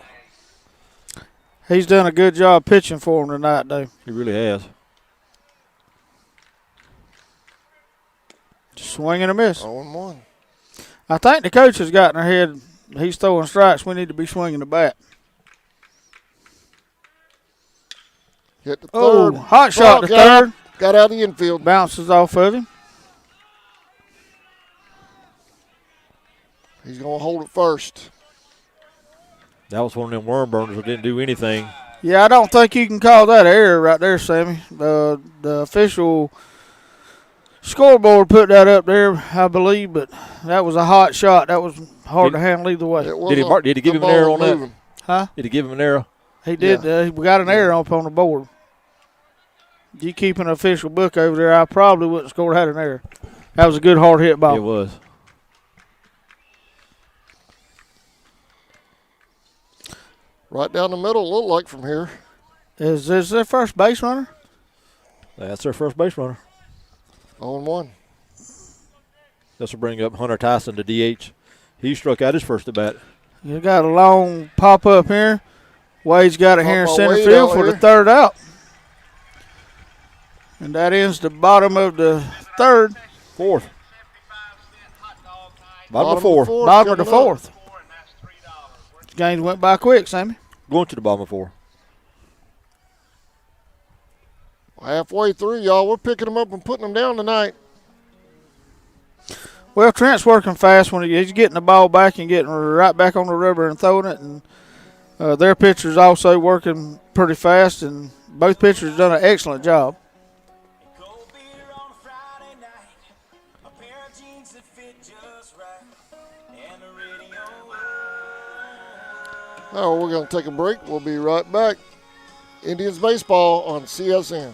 He's done a good job pitching for him tonight, though. He really has. Swing and a miss. 0-1. I think the coach has got in their head, he's throwing strikes. We need to be swinging the bat. Hit the Oh, third. hot shot to third. Got out of the infield. Bounces off of him. He's going to hold it first. That was one of them worm burners that didn't do anything. Yeah, I don't think you can call that error right there, Sammy. The official scoreboard put that up there, I believe, but that was a hot shot. That was hard to handle either way. Did he give him an error on that? Huh? Did he give him an error? He did. Yeah. We got an error up on the board. You keep an official book over there, I probably wouldn't score had an error. That was a good hard hit ball. It was. Right down the middle, look like from here. Is this their first base runner? That's their first base runner. 0-1. This will bring up Hunter Tyson to DH. He struck out his first at bat. You got a long pop up here. Wade's got it here in center Wade field out for here. the third out. And that ends the bottom of the third. Fourth. Bottom of fourth. Bottom of the fourth. Games went by quick, Sammy. Going to the bottom of four. Halfway through, y'all. We're picking them up and putting them down tonight. Well, Trent's working fast when he's getting the ball back and getting right back on the rubber and throwing it. And their pitcher's also working pretty fast, and both pitchers have done an excellent job. Oh, we're going to take a break. We'll be right back. Indians baseball on CSN.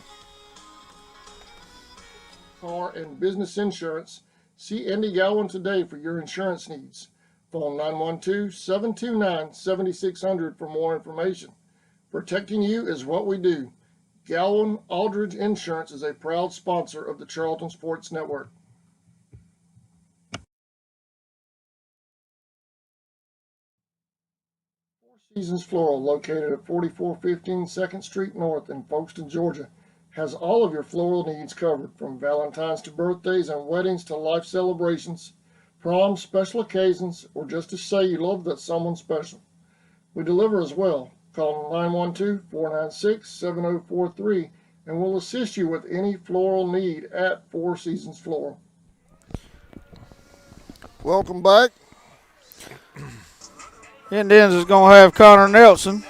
Car and business insurance. See Andy Gowan today for your insurance needs. Phone 912-729-7600 for more information. Protecting you is what we do. Gowan Aldridge Insurance is a proud sponsor of the Charlton Sports Network. Four Seasons Floral, located at 4415 2nd Street North in Folkestone, Georgia, has all of your floral needs covered, from Valentine's to birthdays and weddings to life celebrations, proms, special occasions, or just to say you love that someone special. We deliver as well. Call 912-496-7043 and we'll assist you with any floral need at Four Seasons Floral. Welcome back. Indians is going to have Connor Nelson.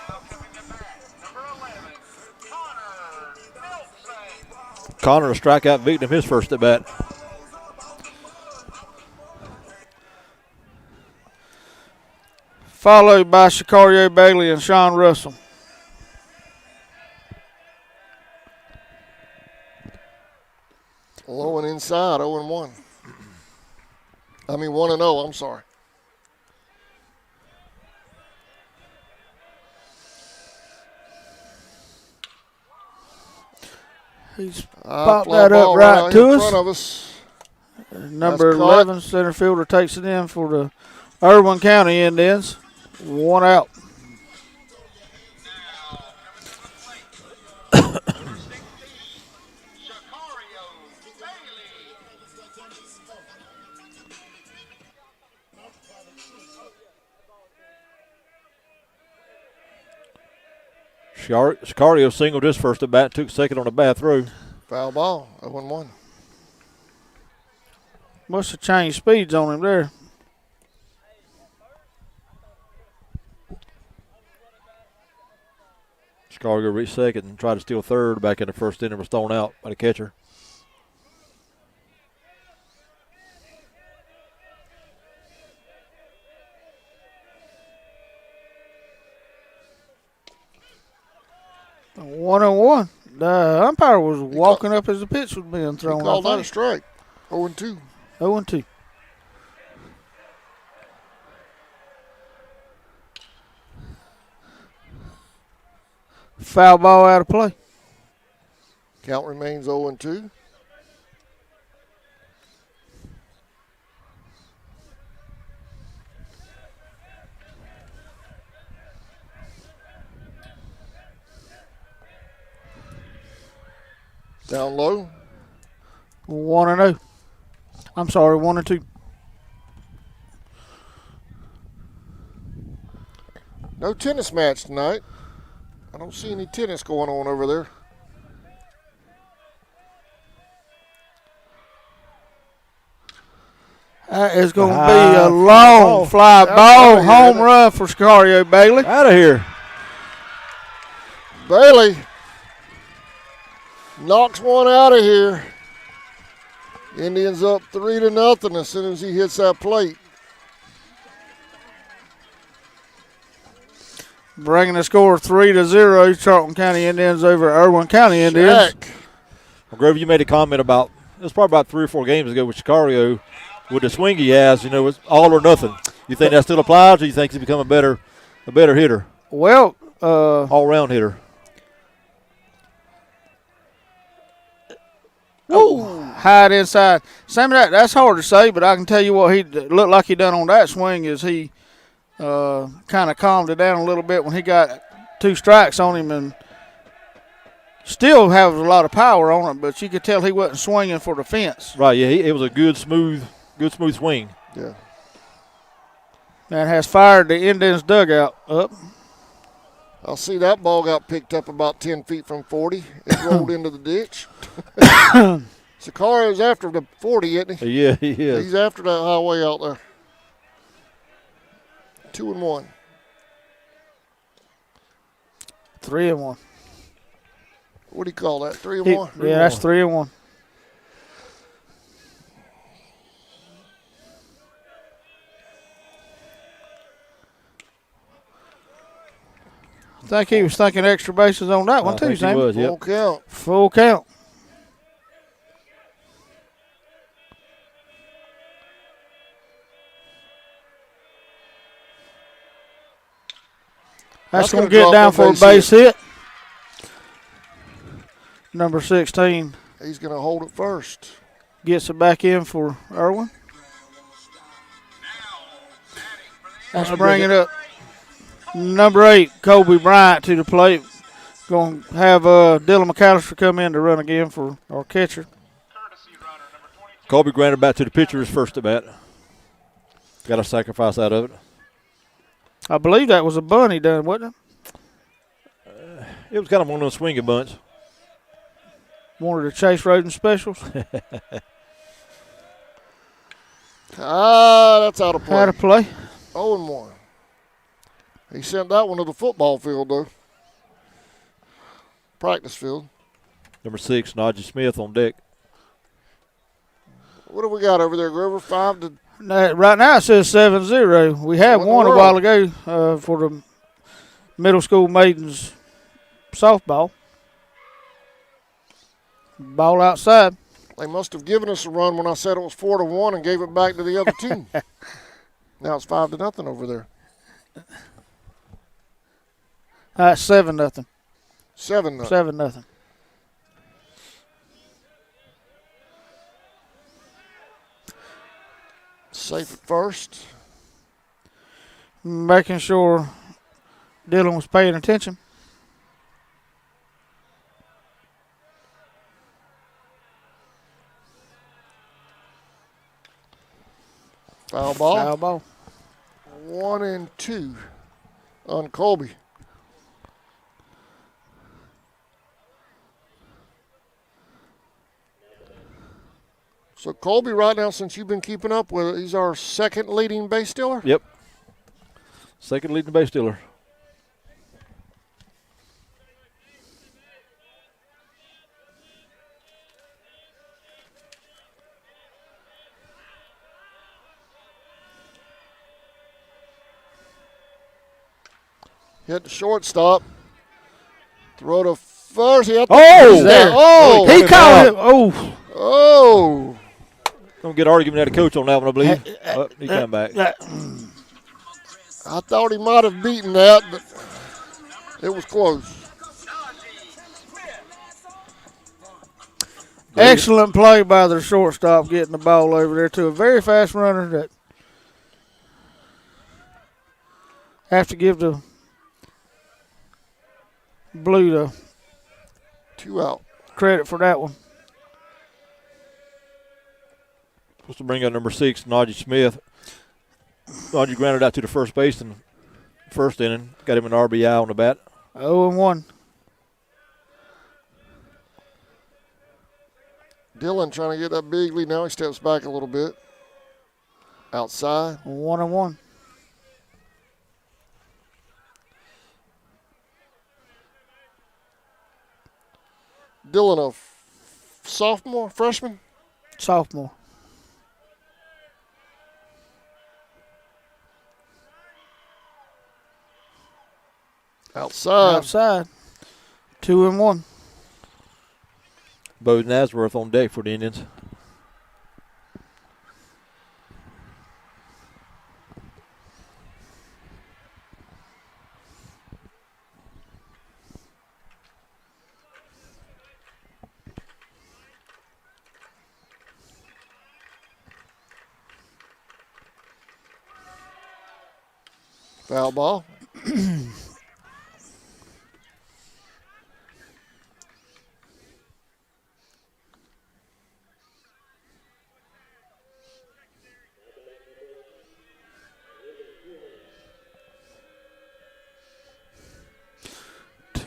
Connor, a strikeout victim, his first at bat. Followed by Shakario Bailey and Sean Russell. Low and inside, 0-1. I mean 1-0, I'm sorry. He's popped that up right to us. Front of us. Number 11 center fielder takes it in for the Irwin County Indians. 1 out. Sicario singled his first at bat, took second on a bad throw. Foul ball, 0-1. Must have changed speeds on him there. Sicario reached second and tried to steal third. Back in the first inning, was thrown out by the catcher. One and one. The umpire was walking up as the pitch was being thrown. He called that a strike. 0-2. 0-2. Foul ball out of play. Count remains 0-2. Down low. 1-0. I'm sorry, 1-2. No tennis match tonight. I don't see any tennis going on over there. That is going to be a long fly ball, home run for Sicario Bailey. Out of here. Bailey knocks one out of here. Indians up 3-0 as soon as he hits that plate. Bringing the score 3-0. Charlton County Indians over Irwin County Indians. Well, Grover, you made a comment about, it was probably about 3 or 4 games ago with Sicario, with the swing he has, it's all or nothing. You think that still applies, or you think he's become a better hitter? Well, all-round hitter. Hide inside. Sammy, that's hard to say, but I can tell you what he looked like he done on that swing is he kind of calmed it down a little bit when he got 2 strikes on him and still has a lot of power on it, but you could tell he wasn't swinging for the fence. Right, yeah, it was a good smooth swing. Yeah. That has fired the Indians dugout up. I'll see that ball got picked up about 10 feet from 40. It rolled into the ditch. Sicario's after the 40, isn't he? Yeah, he is. He's after that highway out there. 2-1. 3-1. What do you call that? 3-1? Yeah, that's 3-1. I think he was thinking extra bases on that one, too, Sam. Was, yep. Full count. Full count. That's going to get down for a base hit. Number 16. He's going to hold it first. Gets it back in for Irwin. That's bringing up number 8, Kobe Bryant, to the plate. Going to have Dylan McAllister come in to run again for our catcher. Kobe granted back to the pitcher his first at bat. Got a sacrifice out of it. I believe that was a bunt he done, wasn't it? It was kind of one of those swinging bunts. One of the Chase Roden specials. That's out of play. Out of play. 0-1. He sent that one to the football field, though. Practice field. Number 6, Najee Smith on deck. What have we got over there, Grover? 5 to... Right now it says 7-0. We had one a while ago for the middle school maidens softball. Ball outside. They must have given us a run when I said it was 4-1 and gave it back to the other team. Now it's 5-0 over there. 7-0. 7-0. 7-0. Safe at first. Making sure Dylan was paying attention. Foul ball. Foul ball. 1-2 on Colby. So Colby right now, since you've been keeping up with it, he's our second leading base stealer? Yep. Second leading base stealer. Hit the shortstop. Throw to first. He there. Oh, he caught it. Oh. Oh. Don't get argument at a coach on that one, I believe. He came back. I thought he might have beaten that, but it was close. Excellent play by the shortstop getting the ball over there to a very fast runner that have to give the Blue the 2 out. Credit for that one. Supposed to bring out number 6, Najee Smith. Najee grounded out to the first base in the first inning. Got him an RBI on the bat. 0-1. Dylan trying to get that big lead. Now he steps back a little bit. Outside. 1-1. Dylan, a sophomore, freshman? Sophomore. Outside. 2-1. Bo Nasworth on deck for the Indians. Foul ball.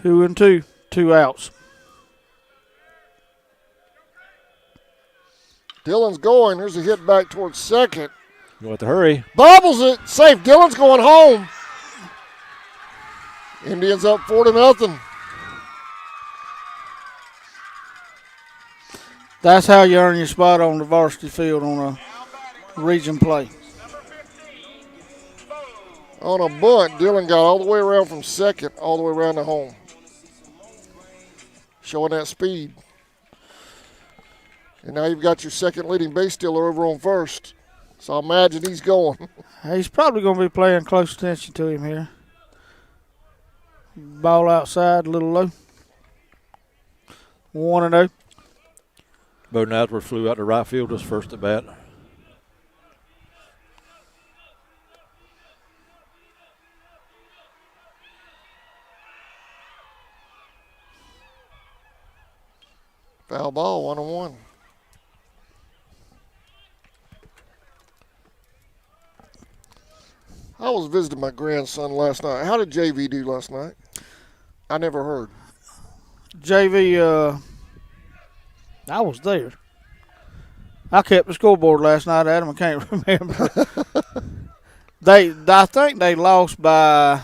Two and two. 2 outs. Dylan's going. There's a hit back towards second. You have to hurry. Bobbles it. Safe. Dylan's going home. Indians up 4-0. That's how you earn your spot on the varsity field on a region play. On a bunt, Dylan got all the way around from second, all the way around to home. Showing that speed. And now you've got your second leading base stealer over on first. So I imagine he's going. He's probably going to be paying close attention to him here. Ball outside, a little low. 1-0. Bo Nasworth flew out to right field his first at bat. Foul ball, 1-1. I was visiting my grandson last night. How did JV do last night? I never heard. JV, I was there. I kept the scoreboard last night, Adam. I can't remember. I think they lost by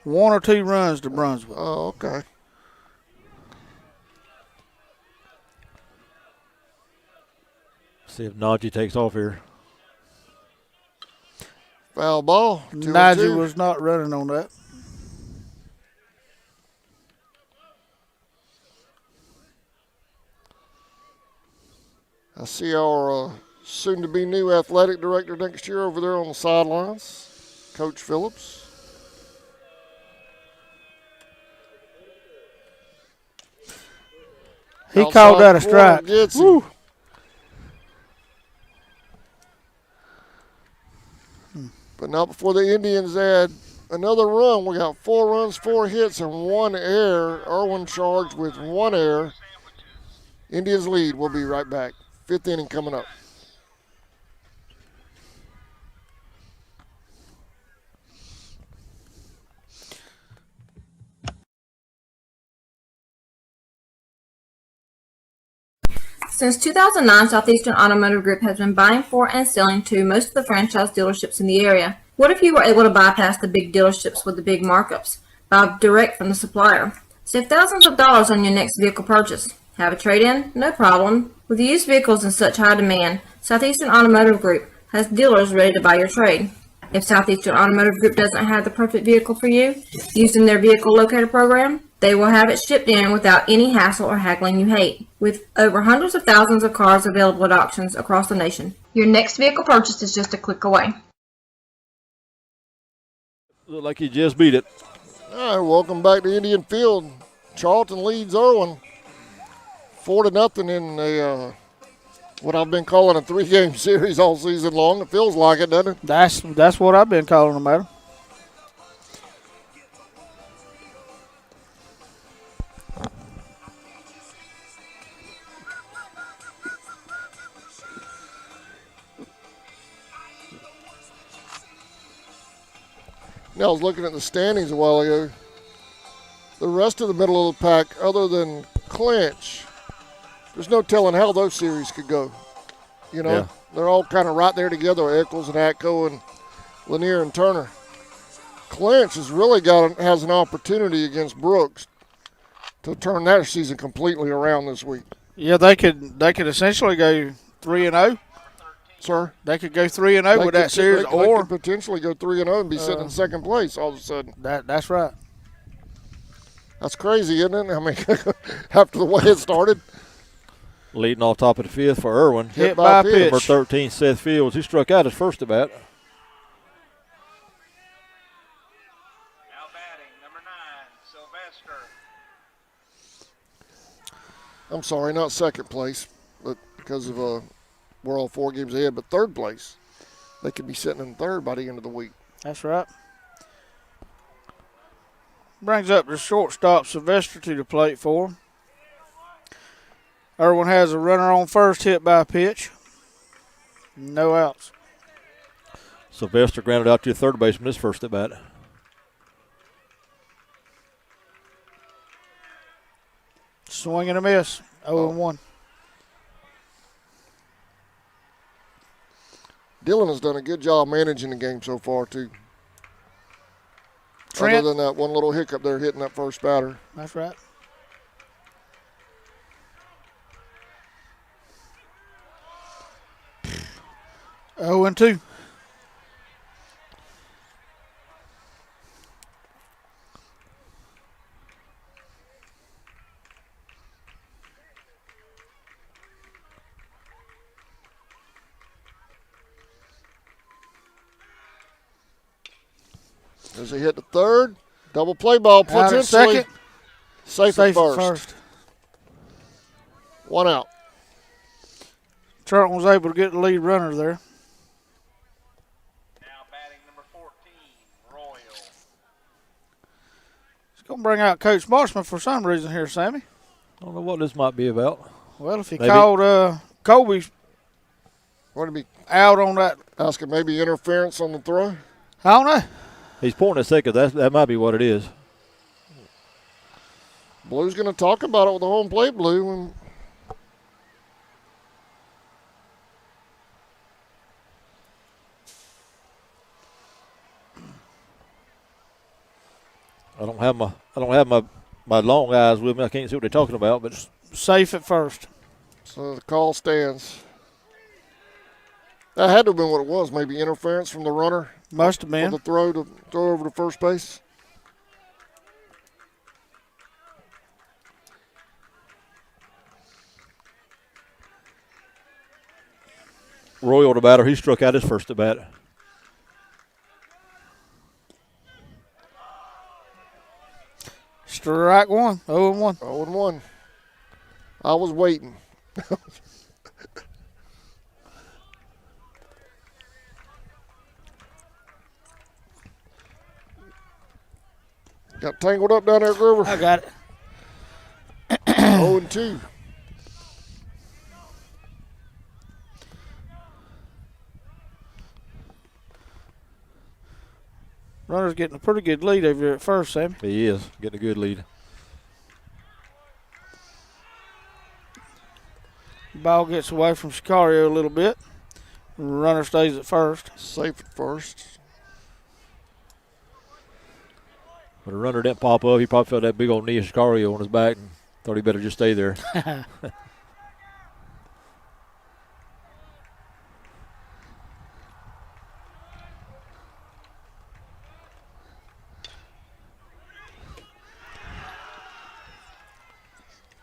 1 or 2 runs to Brunswick. Oh, okay. See if Najee takes off here. Foul ball. Najee was not running on that. I see our soon-to-be new athletic director next year over there on the sidelines, Coach Phillips. He called that a strike. Gets him. But not before the Indians add another run. We got 4 runs, 4 hits, and 1 error. Irwin charged with 1 error. Indians lead. We'll be right back. 5th inning coming up. Since 2009, Southeastern Automotive Group has been buying for and selling to most of the franchise dealerships in the area. What if you were able to bypass the big dealerships with the big markups? Buy direct from the supplier. Save thousands of dollars on your next vehicle purchase. Have a trade-in? No problem. With used vehicles in such high demand, Southeastern Automotive Group has dealers ready to buy your trade. If Southeastern Automotive Group doesn't have the perfect vehicle for you, using their vehicle locator program, they will have it shipped in without any hassle or haggling you hate. With over hundreds of thousands of cars available at auctions across the nation, your next vehicle purchase is just a click away. Look like he just beat it. All right, welcome back to Indian Field. Charlton leads Irwin 4-0 in a what I've been calling a 3-game series all season long. It feels like it, doesn't it? That's what I've been calling them, Adam. Now, I was looking at the standings a while ago. The rest of the middle of the pack, other than Clinch, there's no telling how those series could go. You know, Yeah. They're all kind of right there together, Eccles and Atco and Lanier and Turner. Clinch has really has an opportunity against Brooks to turn that season completely around this week. Yeah, they could essentially go 3-0. Sir? They could go 3-0 with that series, they or could potentially go 3-0 and be sitting in second place all of a sudden. That's right. That's crazy, isn't it? I mean, after the way it started. Leading off top of the fifth for Irwin. Hit by pitch. Number 13, Seth Fields. He struck out his first at bat. Now batting, number 9, Sylvester. I'm sorry, not second place, but because of we're all 4 games ahead, but third place. They could be sitting in third by the end of the week. That's right. Brings up the shortstop, Sylvester, to the plate for him. Irwin has a runner on first, hit by a pitch. No outs. Sylvester grounded out to the third baseman his first at bat. Swing and a miss. 0-1. Dylan has done a good job managing the game so far, too. Trent. Other than that one little hiccup there hitting that first batter. That's right. Oh, and 2. There's a hit to third. Double play ball Out at potentially. second. Safe at first. 1 out. Charlton was able to get the lead runner there. Now batting, number 14, Royal. He's going to bring out Coach Marshman for some reason here, Sammy. I don't know what this might be about. Well, if he Maybe. called Colby What did he out on that, asking? Maybe interference on the throw? I don't know. He's pointing at second. That might be what it is. Blue's going to talk about it with the home plate, Blue. And I don't have my long eyes with me. I can't see what they're talking about, but Safe at first. so the call stands. That had to have been what it was. Maybe interference from the runner Must have for been. the throw over to first base. Royal the batter. He struck out his first at bat. Strike 1. 0-1. 0-1. I was waiting. Got tangled up down there, Grover. I got it. 0-2. Runner's getting a pretty good lead over here at first, Sammy. He is getting a good lead. Ball gets away from Sicario a little bit. Runner stays at first. Safe at first. But the runner didn't pop up. He probably felt that big old knee of Sicario on his back and thought he better just stay there.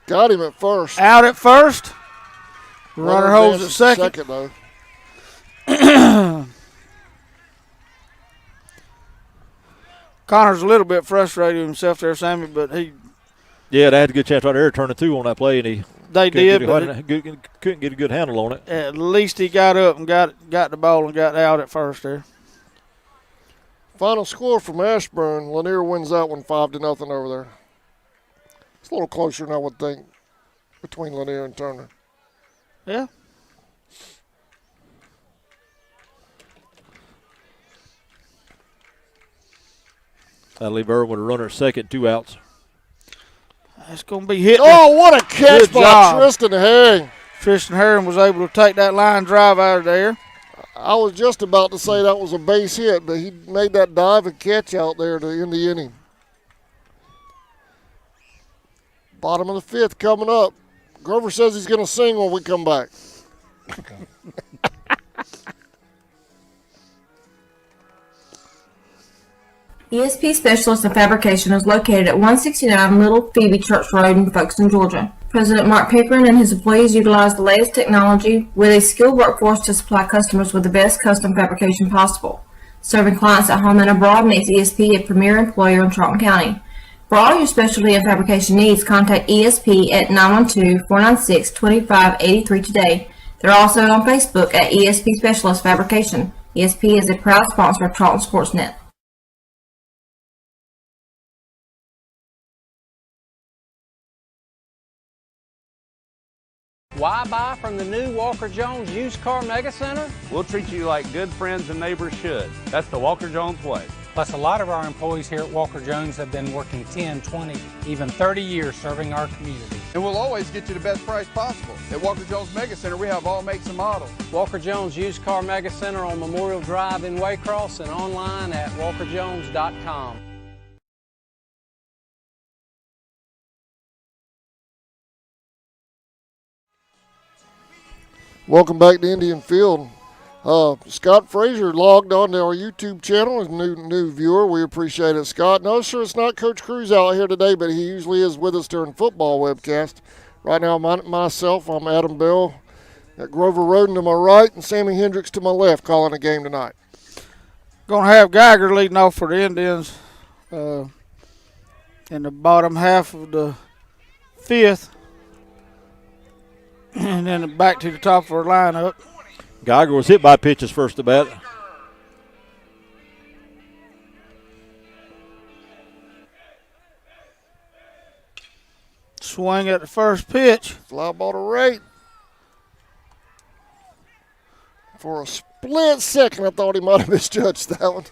Got him at first. Out at first. Runner holds at advances to second. though. Connor's a little bit frustrated with himself there, Sammy, but he Yeah, they had a good chance right there, turning 2 on that play, and he They did, but couldn't get a good handle on it. At least he got up and got the ball and got out at first there. Final score from Ashburn. Lanier wins that one 5-0 over there. It's a little closer than I would think between Lanier and Turner. Yeah. That'll leave Irwin with a runner at second, 2 outs. That's going to be hit. Oh, what a catch Good by job. Tristan Herring. Tristan Herring was able to take that line drive out of there. I was just about to say that was a base hit, but he made that dive and catch out there to end the inning. Bottom of the 5th coming up. Grover says he's going to sing when we come back. ESP Specialist in Fabrication is located at 169 Little Phoebe Church Road in Folkestone, Georgia. President Mark Pickering and his employees utilize the latest technology with a skilled workforce to supply customers with the best custom fabrication possible. Serving clients at home and abroad makes ESP a premier employer in Charlton County. For all your specialty and fabrication needs, contact ESP at 912-496-2583 today. They're also on Facebook at ESP Specialist Fabrication. ESP is a proud sponsor of Charlton Sportsnet. Why buy from the new Walker Jones Used Car Mega Center? We'll treat you like good friends and neighbors should. That's the Walker Jones way. Plus, a lot of our employees here at Walker Jones have been working 10, 20, even 30 years serving our community. And we'll always get you the best price possible. At Walker Jones Mega Center, we have all makes and models. Walker Jones Used Car Mega Center on Memorial Drive in Waycross and online at walkerjones.com. Welcome back to Indian Field. Scott Frazier logged on to our YouTube channel as a new viewer. We appreciate it, Scott. No, sure, it's not Coach Cruz out here today, but he usually is with us during football webcast. Right now, myself, I'm Adam Bell at Grover Roden to my right and Sammy Hendricks to my left calling the game tonight. Going to have Geiger leading off for the Indians in the bottom half of the 5th. And then back to the top of our lineup. Geiger was hit by pitches first at bat. Swing at the first pitch. Fly ball to right. For a split second, I thought he might have misjudged that one.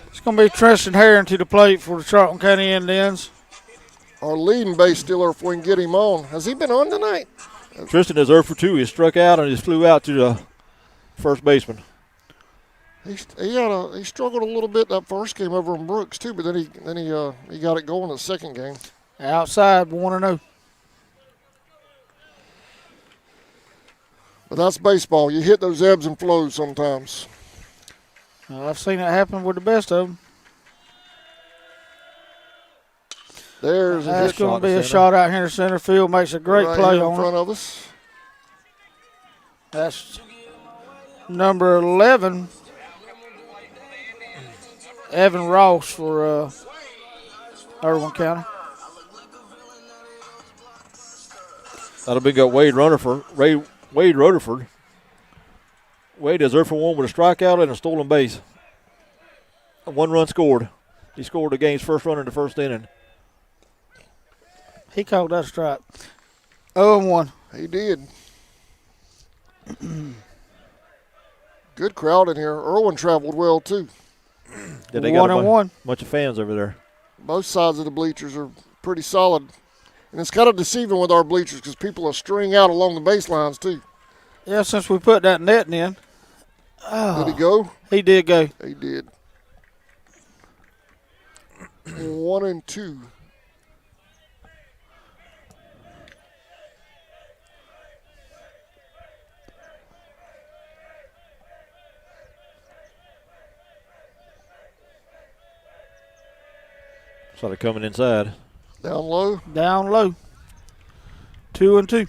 It's going to be Tristan Herring to the plate for the Charlton County Indians. Our leading base stealer, if we can get him on. Has he been on tonight? Tristan is 0 for 2. He struck out and just flew out to the first baseman. He struggled a little bit that first game over in Brooks too, but then he got it going the second game. Outside 1-0. But that's baseball. You hit those ebbs and flows sometimes. I've seen it happen with the best of them. There's a That's going to be a shot out here in center field. Makes a great play in on front it. of us. That's number 11, Evan Ross for Irwin County. That'll be got Wade Rutherford. Wade is 0 for 1 with a strikeout and a stolen base. A 1-run scored. He scored the game's first run in the first inning. He called that a strike. 0-1. He did. Good crowd in here. Irwin traveled well, too. Yeah, they got 1-1. Bunch of fans over there. Both sides of the bleachers are pretty solid. And it's kind of deceiving with our bleachers because people are stringing out along the baselines, too. Yeah, since we put that netting in. Did he go? He did go. He did. 1-2. So they're coming inside. Down low? Down low. 2-2.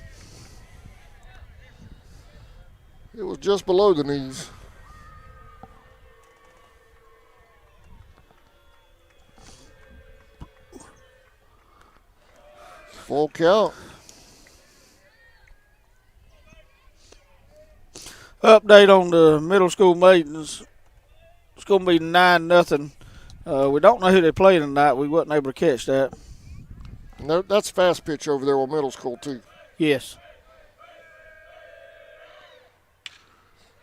It was just below the knees. Full count. Update on the middle school maidens. It's going to be 9-0. We don't know who they play tonight. We wasn't able to catch that. No, that's fast pitch over there with middle school, too. Yes.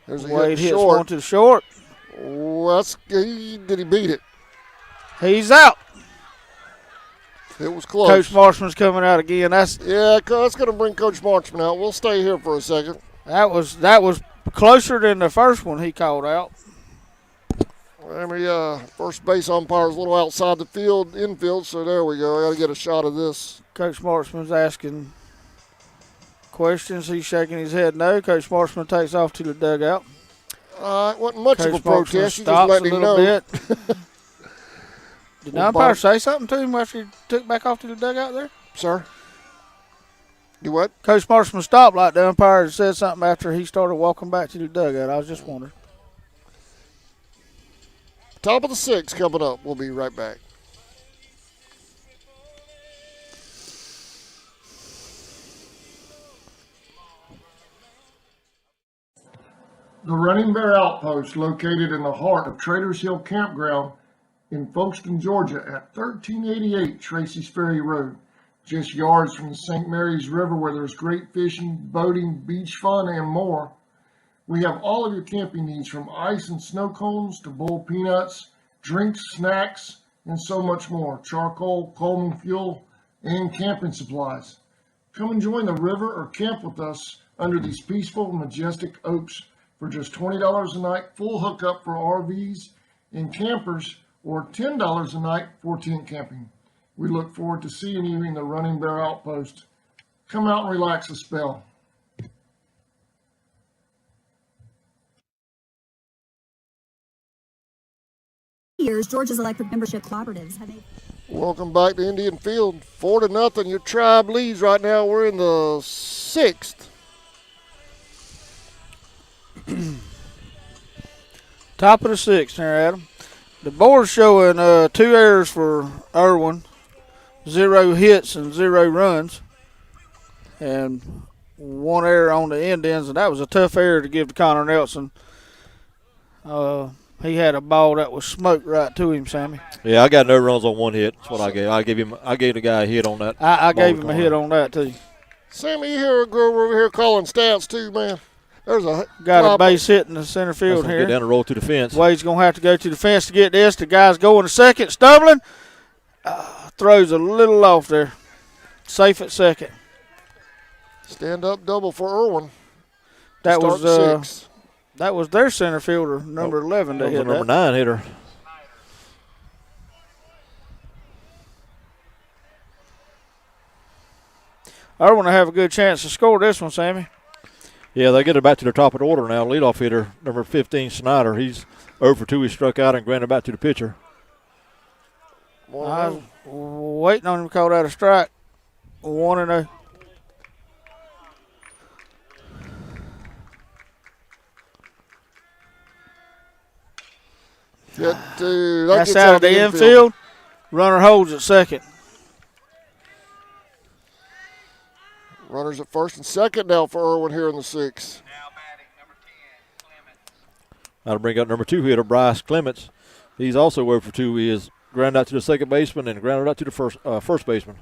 There's a Wade hit hits short. one to the short. Oh, did he beat it? He's out. It was close. Coach Marshman's coming out again. That's going to bring Coach Marchman out. We'll stay here for a second. That was closer than the first one he called out. First base umpire's a little outside the infield, so there we go. I got to get a shot of this. Coach Marchman's asking questions. He's shaking his head no. Coach Marchman takes off to the dugout. It wasn't much of a Coach protest. Marchman You just stops let a him little know. bit. Did the umpire say something to him after he took back off to the dugout there? Sir? You what? Coach Marshman stopped like the umpire had said something after he started walking back to the dugout. I was just wondering. Top of the 6 coming up. We'll be right back. The Running Bear Outpost, located in the heart of Traders Hill Campground in Folkestone, Georgia, at 1388 Tracy's Ferry Road, just yards from the St. Mary's River, where there's great fishing, boating, beach fun, and more. We have all of your camping needs, from ice and snow cones to boiled peanuts, drinks, snacks, and so much more. Charcoal, Coleman fuel, and camping supplies. Come and join the river or camp with us under these peaceful, majestic oaks for just $20 a night, full hookup for RVs and campers, or $10 a night for tent camping. We look forward to seeing you in the Running Bear Outpost. Come out and relax a spell. Years, Georgia's electric membership cooperatives have made. Welcome back to Indian Field. 4-0. Your Tribe leads right now. We're in the 6th. Top of the 6th there, Adam. The board's showing 2 errors for Irwin, 0 hits and 0 runs, and 1 error on the end-ins, and that was a tough error to give to Connor Nelson. He had a ball that was smoked right to him, Sammy. Yeah, I got no runs on 1 hit. That's what I gave. I gave the guy a hit on that. I gave him a hit on that too. Sammy, you hear a girl over here calling stats too, man. There's got a base hit in the center field here. Get down and roll to the fence. Wade's going to have to go to the fence to get this. The guy's going to second, stumbling. Throws a little off there. Safe at second. Stand up double for Irwin. That was their center fielder, number 11. That was number 9 hitter. Irwin will have a good chance to score this one, Sammy. Yeah, they get it back to the top of the order now. Leadoff hitter, number 15, Snyder. He's 0 for 2. He struck out and granted back to the pitcher. I was waiting on him to call that a strike. 1-0. That's out of the infield. Runner holds at second. Runners at first and second now for Irwin here in the 6th. That'll bring up number 2 hitter, Bryce Clements. He's also 0 for 2. He is grounded out to the second baseman and grounded out to the first baseman.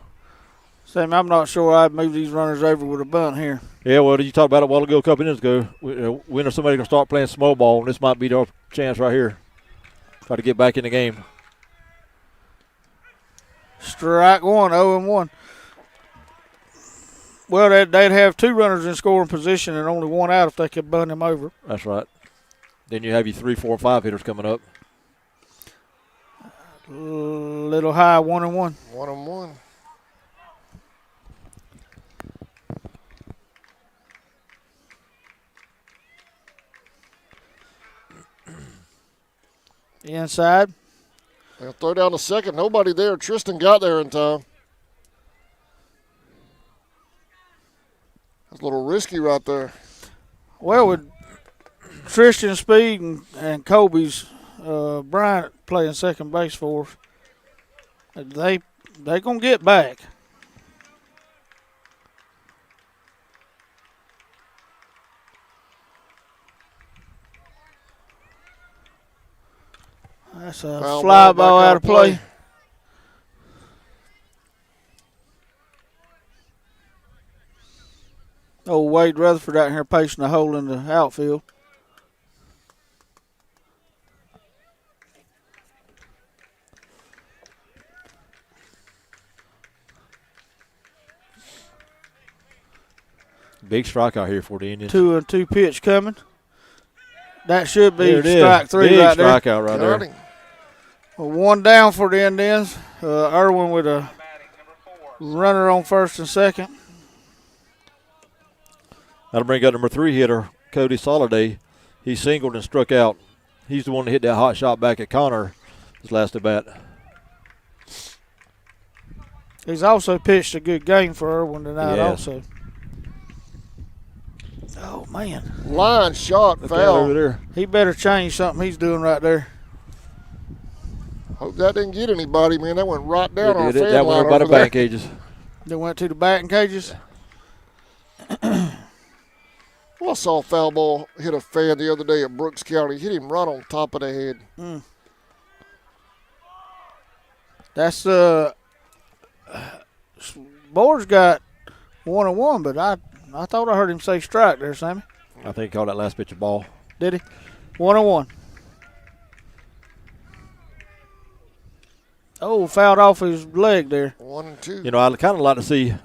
Sam, I'm not sure I'd move these runners over with a bunt here. Yeah, well, you talked about it a while ago, a couple innings ago. When is somebody going to start playing small ball? And this might be their chance right here. Try to get back in the game. Strike 1, 0-1. Well, they'd have 2 runners in scoring position and only 1 out if they could bunt him over. That's right. Then you have your 3, 4, and 5 hitters coming up. Little high, 1-1. 1-1. Inside. They'll throw down the second. Nobody there. Tristan got there in time. That's a little risky right there. Well, with Tristan Speed and Kobe's Bryant playing second base for us, they going to get back. That's a fly ball out of play. Oh, Wade Rutherford out here pacing a hole in the outfield. Big strikeout here for the Indians. 2-2 pitch coming. That should be There it strike is. three Big right there. strikeout right there. Well, one down for the Indians. Irwin with a runner on first and second. That'll bring up number 3 hitter, Cody Soliday. He singled and struck out. He's the one that hit that hot shot back at Connor his last at bat. He's also pitched a good game for Irwin tonight also. Oh, man. Line shot, Look foul. over there. He better change something he's doing right there. Hope that didn't get anybody, man. That went right down our fan That line went by the over there. batting cages. They went to the batting cages. Well, I saw a foul ball hit a fan the other day at Brooks County. Hit him right on top of the head. That's Board's got 1-1, but I thought I heard him say strike there, Sammy. I think he called that last pitch a ball. Did he? 1-1. Oh, fouled off his leg there. 1-2. You know, I'd kind of like to see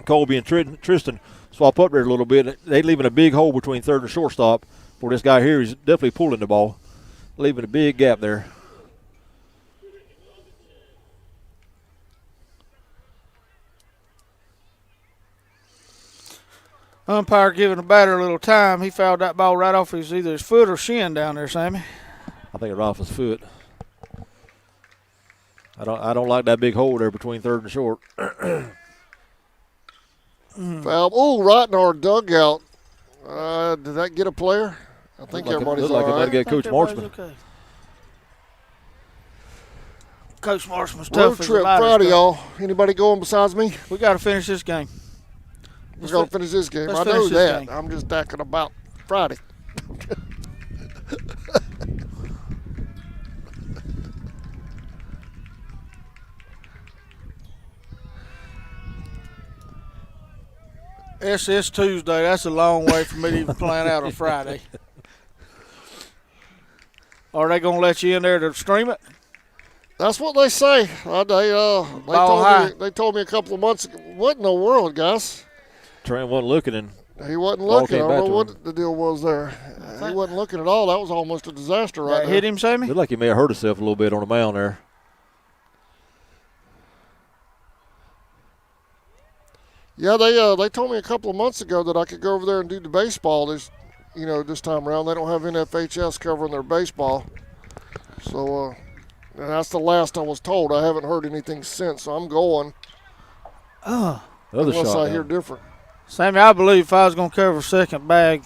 Colby and Tristan swap up there a little bit. They leaving a big hole between third and shortstop for this guy here. He's definitely pulling the ball, leaving a big gap there. Umpire giving the batter a little time. He fouled that ball right off either his foot or shin down there, Sammy. I think it right off his foot. I don't like that big hole there between third and short. Foul. Oh, right in our dugout. Did that get a player? I think everybody's all right. It might get Coach Marchman. Okay. Coach Marchman's Road tough as a trip lighter Friday, stuff. y'all. Anybody going besides me? We got to finish this game. We got to finish this game. let's I know finish this that. game. I'm just talking about Friday. SS Tuesday, that's a long way for me to even plan out a Friday. Are they going to let you in there to stream it? That's what they say. They told me a couple of months ago. What in the world, guys? Trent wasn't looking, and he wasn't ball looking. I came don't back know to what him. the deal was there. He wasn't looking at all. That was almost a disaster right That there. hit him, Sammy? looked like he may have hurt himself a little bit on the mound there. Yeah, they told me a couple of months ago that I could go over there and do the baseball this time around. They don't have NFHS covering their baseball. So and that's the last I was told. I haven't heard anything since, so I'm going. Unless I hear different. Sammy, I believe if I was going to cover second bag,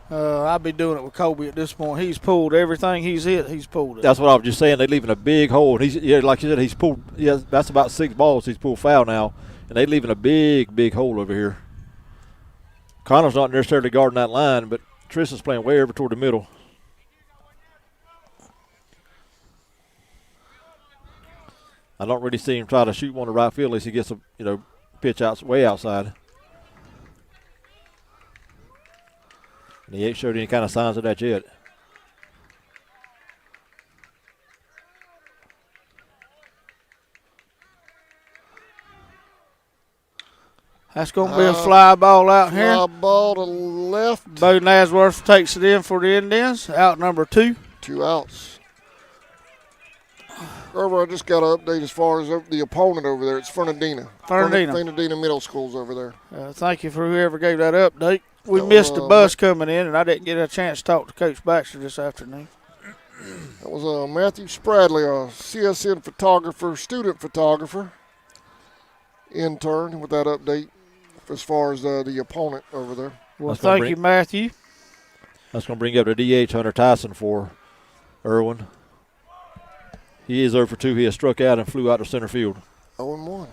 I'd be doing it with Kobe at this point. He's pulled everything he's hit. He's pulled it. That's what I was just saying. They're leaving a big hole. And like you said, he's pulled. Yeah, that's about 6 balls he's pulled foul now, and they're leaving a big hole over here. Connor's not necessarily guarding that line, but Tristan's playing way over toward the middle. I don't really see him try to shoot one to right field unless he gets a pitch way outside. And he ain't showed any kind of signs of that yet. That's going to be a fly ball out here. Fly ball to left. Bo Nasworth takes it in for the Indians. Out number 2. 2 outs. Gerber, I just got an update as far as the opponent over there. It's Fernandina. Fernandina Middle School's over there. Thank you for whoever gave that update. We missed the bus coming in, and I didn't get a chance to talk to Coach Baxter this afternoon. That was Matthew Spradley, a CSN photographer, student photographer, intern with that update as far as the opponent over there. Well, thank you, Matthew. That's going to bring up the DH, Hunter Tyson, for Irwin. He is 0 for 2. He has struck out and flew out to center field. 0-1.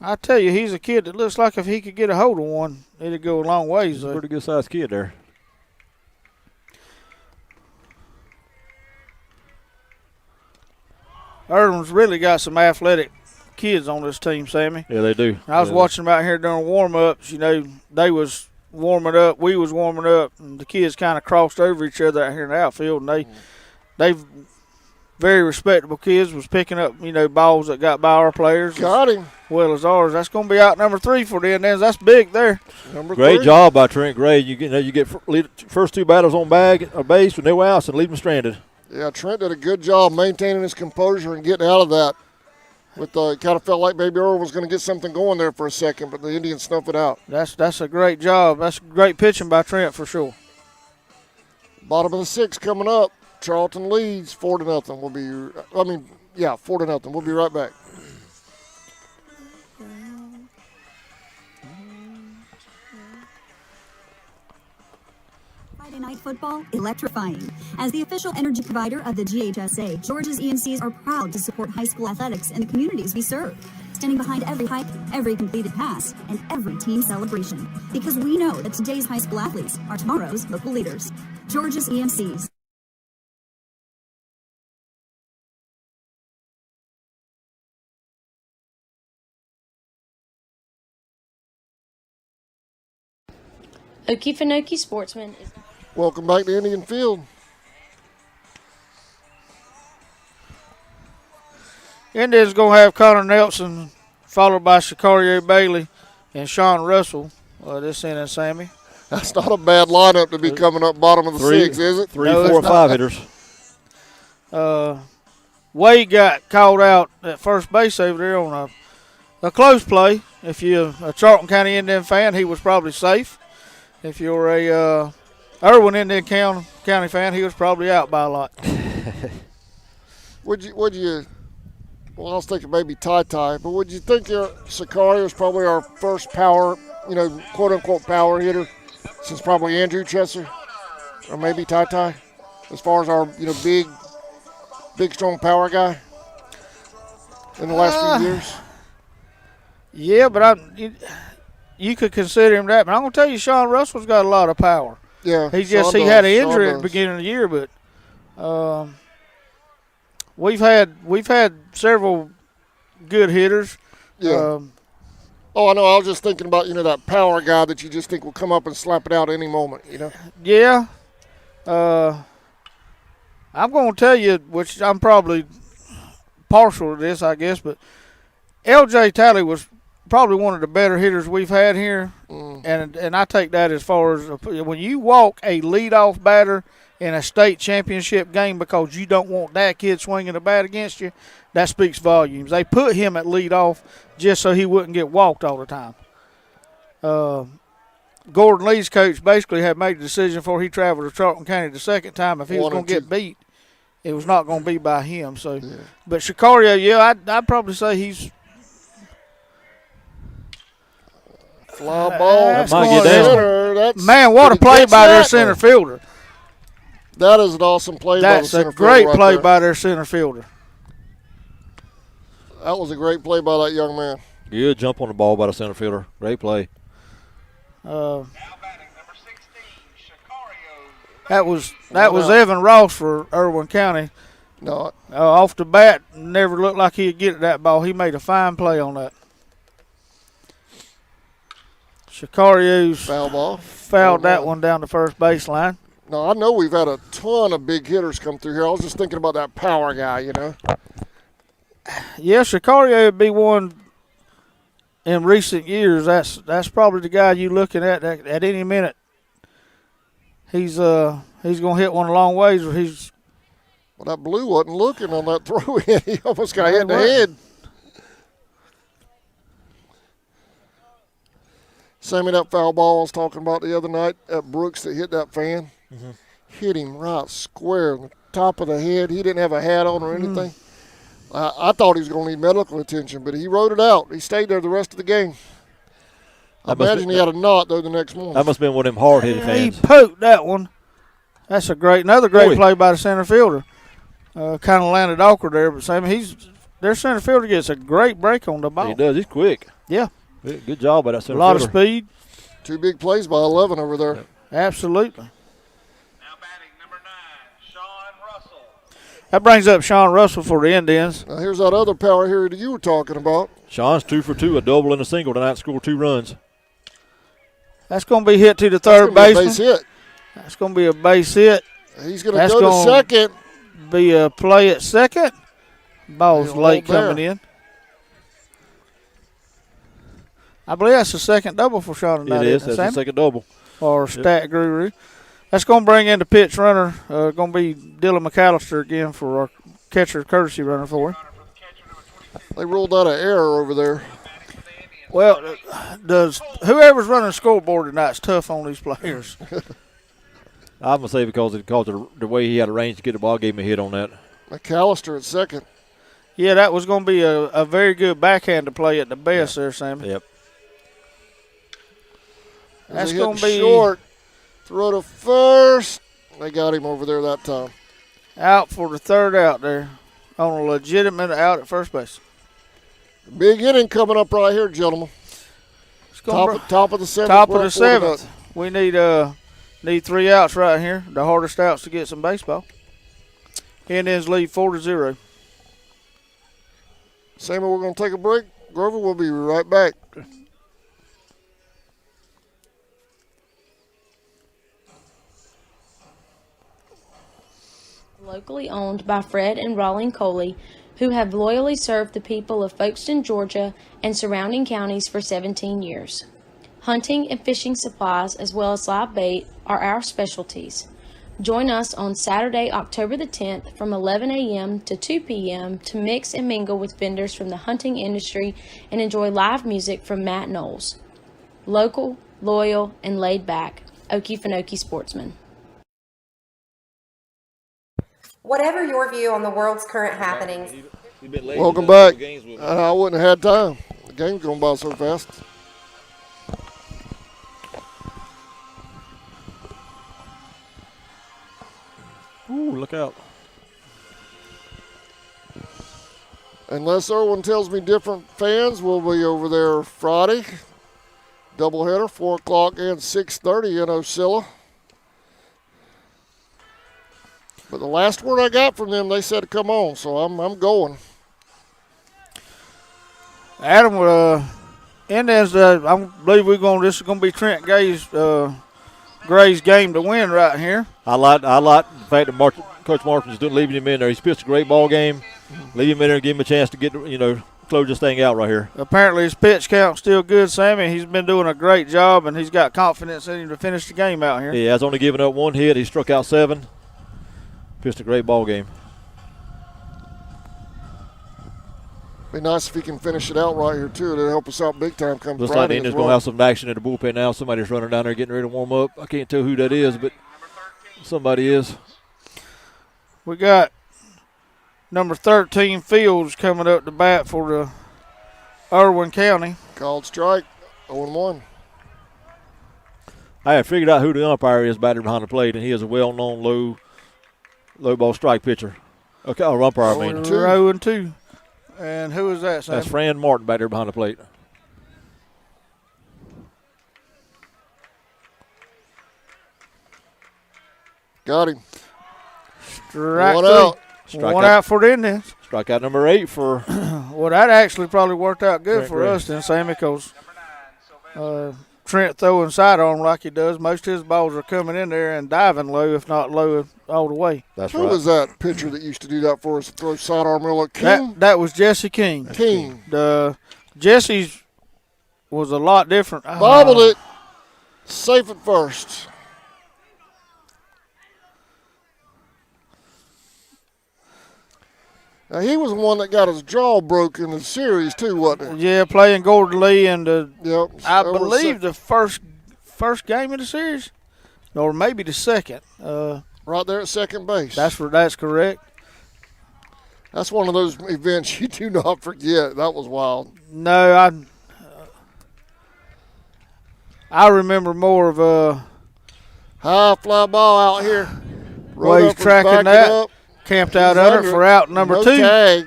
I tell you, he's a kid that looks like if he could get a hold of one, it'd go a long ways. He's a pretty good-sized kid there. Irwin's really got some athletic kids on this team, Sammy. Yeah, they do. I was watching them out here during warm-ups. You know, they was warming up, we was warming up, and the kids kind of crossed over each other out here in the outfield, and they very respectable kids, was picking up, you know, balls that got by our players. Got him. Well as ours. That's going to be out number 3 for the Indians. That's big there. Great job by Trent Gray. You get first 2 batters on base with no outs and leave them stranded. Yeah, Trent did a good job maintaining his composure and getting out of that. With kind of felt like maybe Irwin was going to get something going there for a second, but the Indians snuffed it out. That's a great job. That's great pitching by Trent for sure. Bottom of the 6th coming up. Charlton leads 4-0. We'll be 4-0. We'll be right back. Friday night football, electrifying. As the official energy provider of the GHSA, Georgia's EMCs are proud to support high school athletics in the communities we serve, standing behind every hike, every completed pass, and every team celebration. Because we know that today's high school athletes are tomorrow's local leaders. Georgia's EMCs. Okefenokee Sportsman is... Welcome back to Indian Field. Indians going to have Connor Nelson, followed by Shakario Bailey and Sean Russell this inning, Sammy. That's not a bad lineup to be coming up bottom of the 6th, is it? 3, 4, 5 hitters. Wade got called out at first base over there on a close play. If you're a Charlton County Indian fan, he was probably safe. If you're a Irwin Indian County fan, he was probably out by a lot. Well, I was thinking maybe Ty, but would you think Sicario is probably our first power, quote-unquote power hitter since probably Andrew Chesser or maybe Ty, as far as our, big, strong power guy in the last few years? Yeah, but you could consider him that. But I'm going to tell you, Sean Russell's got a lot of power. Yeah. He had an injury at the beginning of the year, but we've had several good hitters. Yeah. I know. I was just thinking about, that power guy that you just think will come up and slap it out any moment, Yeah. I'm going to tell you, which I'm probably partial to this, I guess, but L.J. Talley was probably one of the better hitters we've had here, and I take that as far as when you walk a leadoff batter in a state championship game because you don't want that kid swinging a bat against you, that speaks volumes. They put him at leadoff just so he wouldn't get walked all the time. Gordon Lee's coach basically had made the decision before he traveled to Charlton County the second time if he was going to get beat, it was not going to be by him. So, yeah. But Shakario, I'd probably say he's fly ball. Man, what a play by their center fielder. That is an awesome play by the center fielder. That's a great play by their center fielder. That was a great play by that young man. Good jump on the ball by the center fielder. Great play. That was Evan Ross for Irwin County. No, off the bat, never looked like he'd get that ball. He made a fine play on that. Shikario's foul ball. Fouled that one down the first baseline. No, I know we've had a ton of big hitters come through here. I was just thinking about that power guy, Yeah, Shicario would be one in recent years. That's probably the guy you looking at any minute. He's going to hit one a long ways. Or he's. Well, that blue wasn't looking on that throw. He almost got hit in the head. Sammy, that foul ball I was talking about the other night at Brooks that hit that fan, hit him right square on the top of the head. He didn't have a hat on or anything. I thought he was going to need medical attention, but he rode it out. He stayed there the rest of the game. I imagine he had a knot, though, the next morning. That must have been one of them hard-hitted fans. He poked that one. That's another great play by the center fielder. Kind of landed awkward there, but Sammy, their center fielder gets a great break on the ball. He does. He's quick. Yeah. Good job by that center fielder. A lot of speed. 2 big plays by 11 over there. Absolutely. Now batting number 9, Sean Russell. That brings up Sean Russell for the Indians. Now here's that other power hitter that you were talking about. Sean's 2 for 2, a double and a single tonight, scored 2 runs. That's going to be hit to the third baseman. Base hit. That's going to be a base hit. He's going to go to second. Be a play at second. Ball's late coming in. I believe that's the second double for Sean tonight. It is. That's the second double. Or Stat Guru. That's going to bring in the pitch runner. Going to be Dylan McAllister again for our catcher courtesy runner for him. They ruled out an error over there. Well, does whoever's running the scoreboard tonight's tough on these players. I'm going to say because the way he had arranged to get the ball, gave him a hit on that. McAllister at second. Yeah, that was going to be a very good backhand to play at the best there, Sammy. Yep. That's going to be short. Throw to first. They got him over there that time. Out for the third out there on a legitimate out at first base. Big inning coming up right here, gentlemen. Top of the seventh. Top of the seventh. We need 3 outs right here. The hardest outs to get some baseball. Indians lead 4-0. Sammy, we're going to take a break. Grover, we'll be right back. Locally owned by Fred and Rawling Coley, who have loyally served the people of Folkestone, Georgia, and surrounding counties for 17 years. Hunting and fishing supplies, as well as live bait, are our specialties. Join us on Saturday, October the 10th from 11 a.m. to 2 p.m. to mix and mingle with vendors from the hunting industry and enjoy live music from Matt Knowles. Local, loyal, and laid back, Okefenokee sportsman. Whatever your view on the world's current happenings. Welcome back. I wouldn't have had time. The game's going by so fast. Ooh, look out. Unless Irwin tells me different, fans will be over there Friday. Doubleheader, 4 o'clock and 6:30 in Ocilla. But the last word I got from them, they said come on, so I'm going. Adam, Indians, I believe this is going to be Trent Gray's game to win right here. I like the fact that Coach Martin's leaving him in there. He's pitched a great ball game. Leave him in there and give him a chance to get, close this thing out right here. Apparently his pitch count's still good, Sammy. He's been doing a great job, and he's got confidence in him to finish the game out here. He has only given up 1 hit. He struck out 7. Pitched a great ball game. Be nice if he can finish it out right here, too. It'll help us out big time come Looks Friday. like the Indians going to have some action in the bullpen now. Somebody's running down there getting ready to warm up. I can't tell who that is, but somebody is. We got number 13, Fields, coming up to bat for the Irwin County. Called strike, 0-1. I had figured out who the umpire is batter behind the plate, and he is a well-known low ball strike pitcher. Okay, umpire, I mean. 0-2. And who is that, Sam? That's Fran Martin back there behind the plate. Got him. Strike One three. out. One out for the Indians. Strikeout number 8 for. Well, that actually probably worked out good Trent for Gray. us then, Sammy, because Trent throwing sidearm like he does. Most of his balls are coming in there and diving low, if not low all the way. That's Who was that pitcher that used to do that for us? Throw sidearm real low? King? That was Jesse King. King. Jesse's was a lot different. Bobbled it. Safe at first. Now, he was the one that got his jaw broke in the series, too, wasn't he? Yeah, playing Gordon Lee and I over believe the first game of the series, or maybe the second. Right there at second base. That's correct. That's one of those events you do not forget. That was wild. No, I remember more of a high fly ball out here. Well, he's tracking that. Camped out under for out number 2. Tag.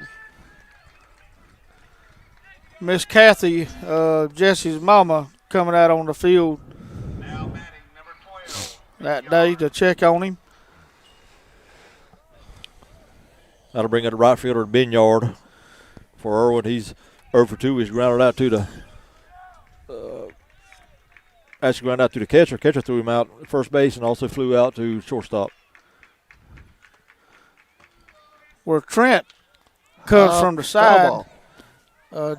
Miss Kathy, Jesse's mama, coming out on the field that day to check on him. That'll bring it to right fielder Binyard. For Irwin, he's 0 for 2. He's grounded out to the actually grounded out to the catcher. Catcher threw him out at first base and also flew out to shortstop. Where Trent comes from the side,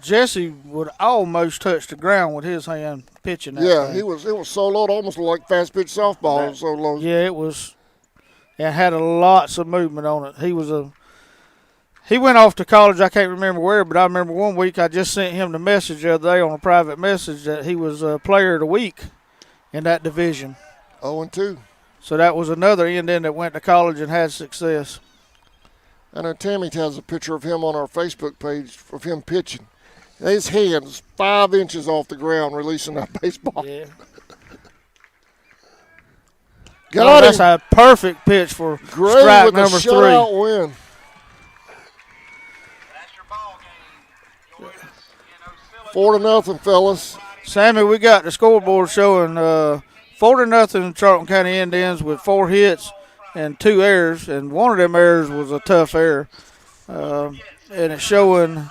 Jesse would almost touch the ground with his hand pitching that thing. It was so low, it almost looked like fast pitch softball. It was so low. Yeah, it was. It had lots of movement on it. He went off to college. I can't remember where, but I remember one week I just sent him the message the other day on a private message that he was player of the week in that division. 0-2. So that was another Indian that went to college and had success. I know Tammy has a picture of him on our Facebook page of him pitching. His hands 5 inches off the ground releasing that baseball. Yeah. Got him. That's a perfect pitch for Gray strike with number a shutout win. 4-0, fellas. Sammy, we got the scoreboard showing 4-0 Charlton County Indians with 4 hits and 2 errors, and one of them errors was a tough error. And it's showing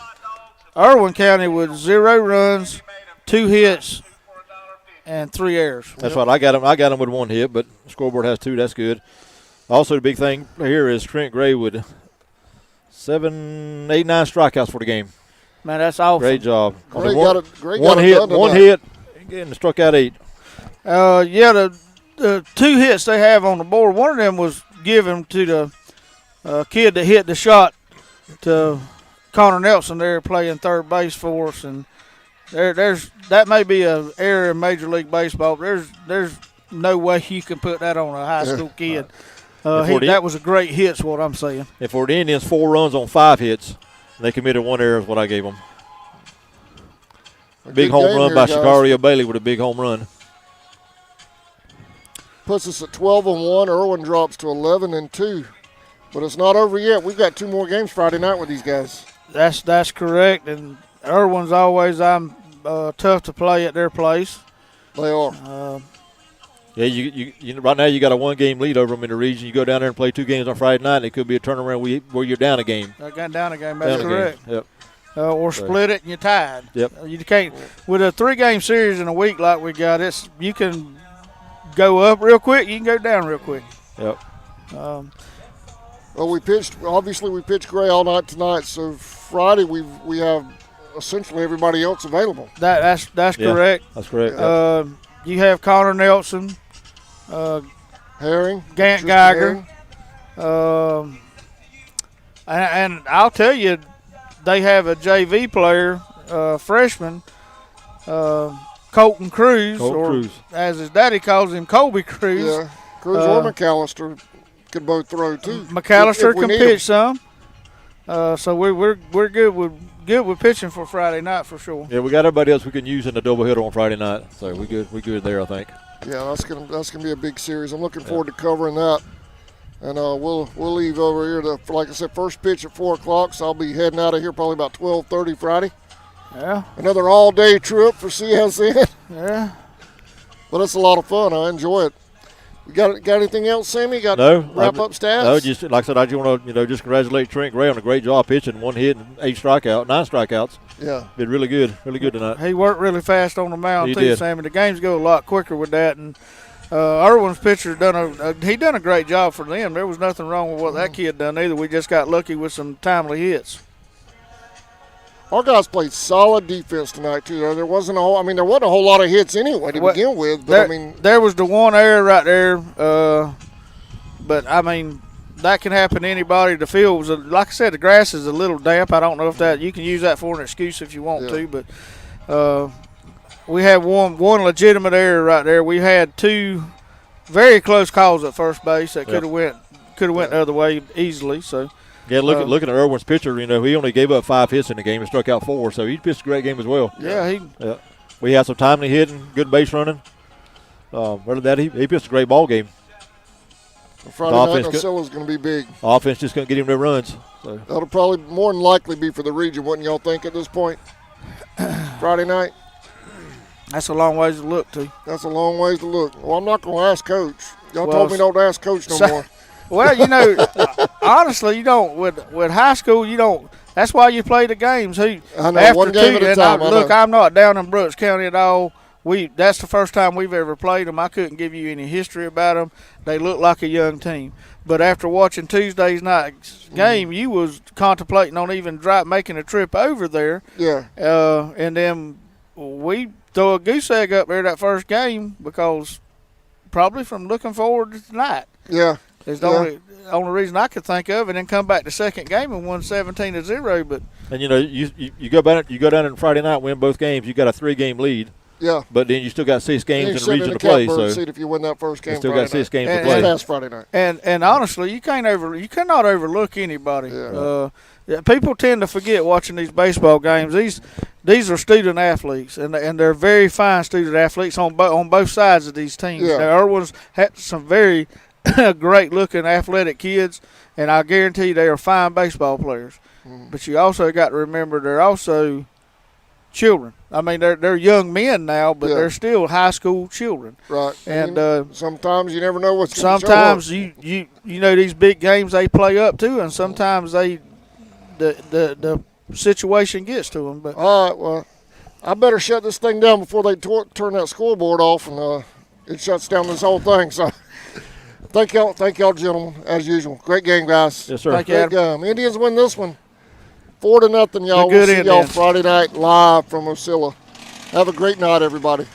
Irwin County with 0 runs, 2 hits, and 3 errors. That's right. I got him with 1 hit, but the scoreboard has 2. That's good. Also, the big thing here is Trent Gray with 7, 8, 9 strikeouts for the game. Man, that's awesome. Great job. Gray one hit, and struck out 8. The 2 hits they have on the board, one of them was given to the kid that hit the shot to Connor Nelson there playing third base for us, and there's that may be an error in Major League Baseball. There's no way you can put that on a high school kid. That was a great hit, is what I'm saying. And for the Indians, 4 runs on 5 hits. They committed 1 error is what I gave them. Big home run by Shakario Bailey with a big home run. Puts us at 12-1. Irwin drops to 11-2. But it's not over yet. We've got 2 more games Friday night with these guys. That's correct. And Irwin's always tough to play at their place. They are. Yeah, you right now you got a 1-game lead over them in the region. You go down there and play 2 games on Friday night, and it could be a turnaround where you're down a game. Down a game, that's correct. Yep. Or split it and you're tied. Yep. You can't with a 3-game series in a week like we got. You can go up real quick. You can go down real quick. Yep. Well, we pitched Gray all night tonight. So Friday we have essentially everybody else available. That's correct. That's correct. You have Connor Nelson. Herring, Gant Geiger, and I'll tell you, they have a JV player, freshman, Colton Cruz, as his daddy calls him, Colby Cruz. Yeah, Cruz or McAllister could both throw too. McAllister can pitch some, so we're good with pitching for Friday night for sure. Yeah, we got everybody else we can use in the doubleheader on Friday night, so we good there, I think. Yeah, that's gonna be a big series. I'm looking forward to covering that, and we'll leave over here like I said, first pitch at 4 o'clock. So I'll be heading out of here probably about 12:30 Friday. Yeah. Another all-day trip for CSN. Yeah. But it's a lot of fun. I enjoy it. We got anything else, Sammy? Wrap up stats? No, just like I said, I just want to just congratulate Trent Gray on a great job pitching, 1 hit and 9 strikeouts. Yeah, been really good tonight. He worked really fast on the mound he too, did. Sammy. The games go a lot quicker with that, and Irwin's pitcher done a great job for them. There was nothing wrong with what that kid done either. We just got lucky with some timely hits. Our guys played solid defense tonight too. There wasn't a whole lot of hits anyway to begin with. But there was the 1 error right there. But I mean, that can happen to anybody. The field was, like I said, the grass is a little damp. I don't know if you can use that for an excuse if you want to. But we had one legitimate error right there. We had 2 very close calls at first base that could have went the other way easily. So. Yeah, looking at Irwin's pitcher, he only gave up 5 hits in the game and struck out 4, so he pitched a great game as well. Yeah, we had some timely hitting, good base running. Other than that, he pitched a great ball game. Friday night, Nosilla's going to be big. Offense just going to get him their runs. So. That'll probably more than likely be for the region, wouldn't y'all think at this point? Friday night? That's a long ways to look, too. That's a long ways to look. Well, I'm not going to ask Coach. Y'all told me don't ask Coach no more. Well, you know, honestly, you don't with high school. You don't. That's why you play the games. I know, one game at a time. Look, I'm not down in Brooks County at all. That's the first time we've ever played them. I couldn't give you any history about them. They look like a young team. But after watching Tuesday's night's game, you was contemplating on even making a trip over there. Yeah. And then we throw a goose egg up there that first game because probably from looking forward to tonight. Yeah. It's the only reason I could think of, and then come back to second game and won 17-0. But you know, you go down on Friday night, win both games. You got a 3-game lead. Yeah. But then you still got 6 games in region to play. So seat if you win that first game, you still Friday got 6 games night. to play. Last Friday night. And honestly, you cannot overlook anybody. Yeah. People tend to forget watching these baseball games. These are student athletes, and they're very fine student athletes on both sides of these teams. Yeah. Now, Irwin's had some very great-looking athletic kids, and I guarantee they are fine baseball players. But you also got to remember they're also children. I mean, they're young men now, but they're still high school children. Right. And sometimes you never know what's going to show sometimes up. you know these big games they play up to, and sometimes the situation gets to them. But all right, well, I better shut this thing down before they turn that scoreboard off, and it shuts down this whole thing. So, thank y'all, gentlemen, as usual. Great game, guys. Yes, sir. Thank you, Great game. Indians win this one, 4-0, y'all. Good We'll see y'all Indians. Friday night live from Osceola. Have a great night, everybody.